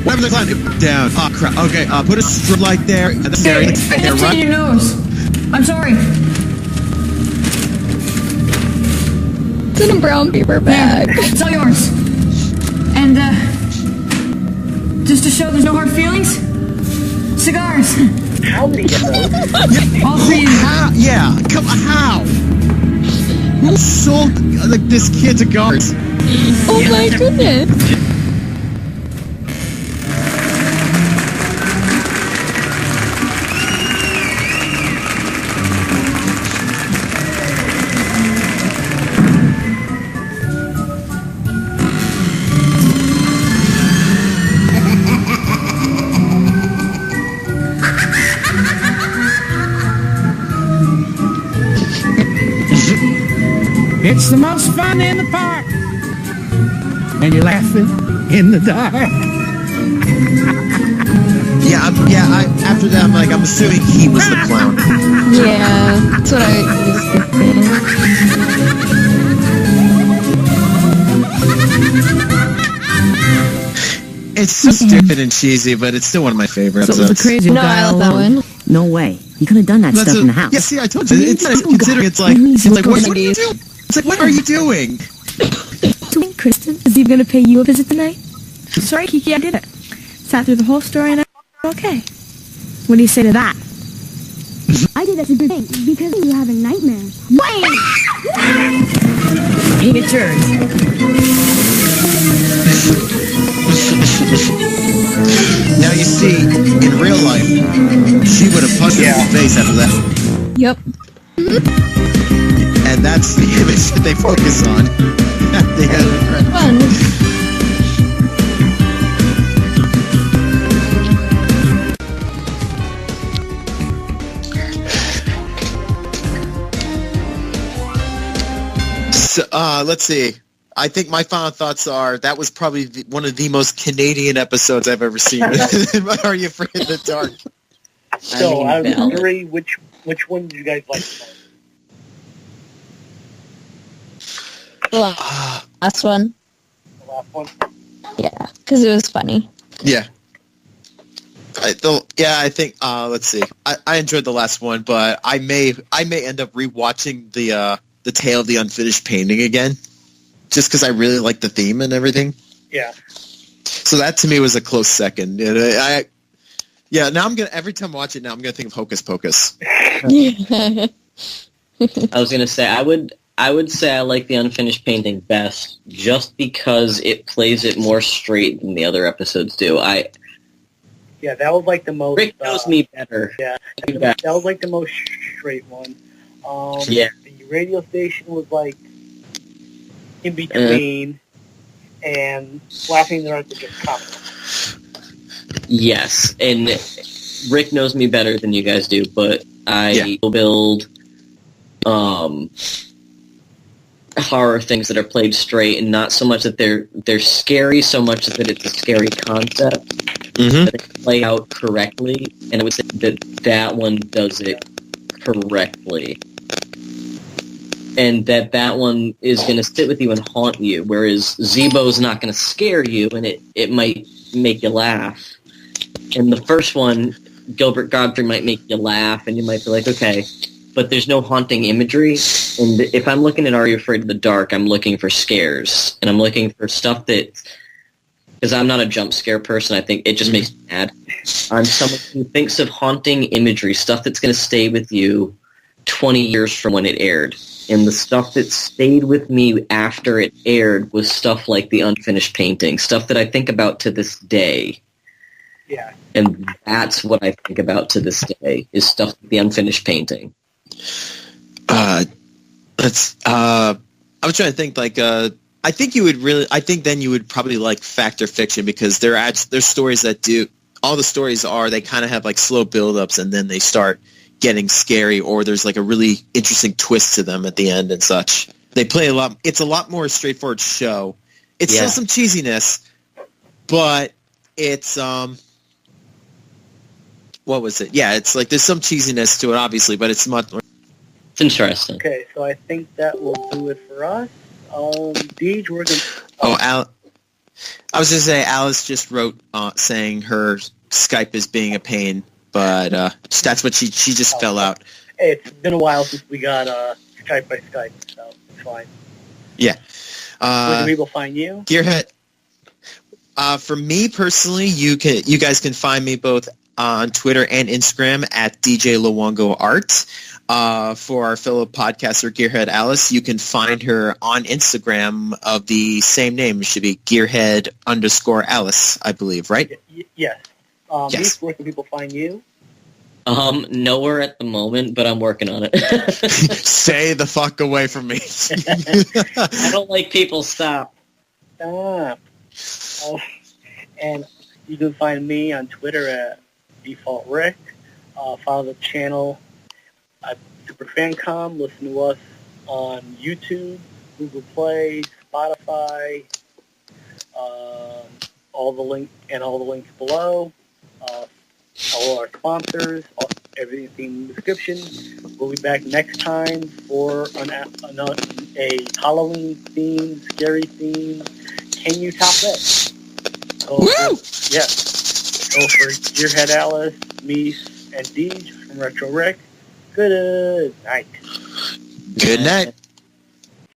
S3: Whatever the clown down. Oh crap. Okay, put a strip light there. And there,
S8: Hey,
S3: right?
S8: your nose. I'm sorry.
S4: It's in a brown paper bag.
S6: Yeah, it's all yours. And, just to show there's no hard feelings, cigars.
S2: How many of those?
S6: All three.
S3: How? Yeah, come on, how? Who sold like this kid cigars?
S4: Oh my goodness.
S11: It's the most fun in the park. And you're laughing in the dark.
S3: After that, I'm assuming he was the clown.
S4: Yeah, that's what I was thinking.
S3: It's so stupid and cheesy, but it's still one of my favorite
S15: So it
S3: episodes.
S15: was a crazy
S4: No,
S15: guy
S4: I love
S15: all
S4: that
S15: alone.
S4: one.
S15: No way. He could have done that stuff in the house.
S3: Yeah, see, I told you. It's considering it's like what are you doing? It's like, what are you doing?
S14: Doing, Kristen? Is he gonna pay you a visit tonight? Sorry, Kiki, I did it. Sat through the whole story and I'm okay. What do you say to that?
S18: I think that's a good thing, because you have a nightmare. Wait!
S15: He gets yours.
S3: Now you see, in real life, she would have punched him in the face after that.
S4: Yep.
S3: And that's the image that they focus on. They had
S4: Fun.
S3: So, let's see. I think my final thoughts are that was probably one of the most Canadian episodes I've ever seen. Are You Afraid of the Dark?
S2: So, out of the three, which one did you guys like the most?
S4: Last one.
S2: The last one?
S4: Yeah, because it was funny.
S3: Yeah. I think. Let's see. I enjoyed the last one, but I may end up rewatching the Tale of the Unfinished Painting again, just because I really like the theme and everything.
S2: Yeah.
S3: So that to me was a close second. And now I'm gonna every time I watch it now I'm gonna think of Hocus Pocus.
S5: I was gonna say I would say I like the Unfinished Painting best, just because it plays it more straight than the other episodes do.
S2: Yeah, that was like the most...
S5: Rick knows me better.
S2: Yeah, that was like the most straight one.
S5: Yeah.
S2: The radio station was like in between, and Laughing in the Dark was just comical.
S5: Yes, and Rick knows me better than you guys do, but I will build horror things that are played straight, and not so much that they're scary, so much that it's a scary concept.
S3: Mm-hmm.
S5: That they play out correctly, and I would say that one does it correctly. And that one is going to sit with you and haunt you, whereas Zebo's not going to scare you, and it might make you laugh. And the first one, Gilbert Godfrey might make you laugh, and you might be like, okay, but there's no haunting imagery. And if I'm looking at Are You Afraid of the Dark, I'm looking for scares, and I'm looking for stuff that, because I'm not a jump scare person, I think it just makes me mad. I'm someone who thinks of haunting imagery, stuff that's going to stay with you 20 years from when it aired. And the stuff that stayed with me after it aired was stuff like The Unfinished Painting, stuff that I think about to this day.
S2: Yeah.
S5: And that's what I think about to this day, is stuff like The Unfinished Painting.
S3: I was trying to think, I think then you would probably like Fact or Fiction, because there's stories that do, all the stories are, they kind of have like slow build-ups and then they start getting scary, or there's like a really interesting twist to them at the end and such. They play a lot, it's a lot more straightforward show. It's still some cheesiness, but it's, what was it? Yeah, it's like there's some cheesiness to it, obviously, but it's much more...
S5: It's interesting.
S2: Okay, so I think that will do it for us. Deej, we're going
S3: to... I was going to say, Alice just wrote saying her Skype is being a pain, but that's what she just fell out.
S2: It's been a while since we got Skype by Skype, so it's fine.
S3: Yeah.
S2: Where do people find you?
S3: Gearhead. For me personally, you guys can find me both on Twitter and Instagram at DJ Luongo Art. For our fellow podcaster Gearhead Alice, you can find her on Instagram of the same name. It should be Gearhead_Alice, I believe, right?
S2: Yes.
S3: Yes.
S2: Reese, where can people find you?
S5: Nowhere at the moment, but I'm working on it.
S3: Stay the fuck away from me.
S5: I don't like people. Stop.
S2: And you can find me on Twitter at Default Rick. Follow the channel at SuperFancom. Listen to us on YouTube, Google Play, Spotify. All the links below. All our sponsors, everything in the description. We'll be back next time for a Halloween-themed, scary theme. Can you top it? Go for Gearhead Alice, me, and Deej from Retro Rick. Good night.
S3: Good night.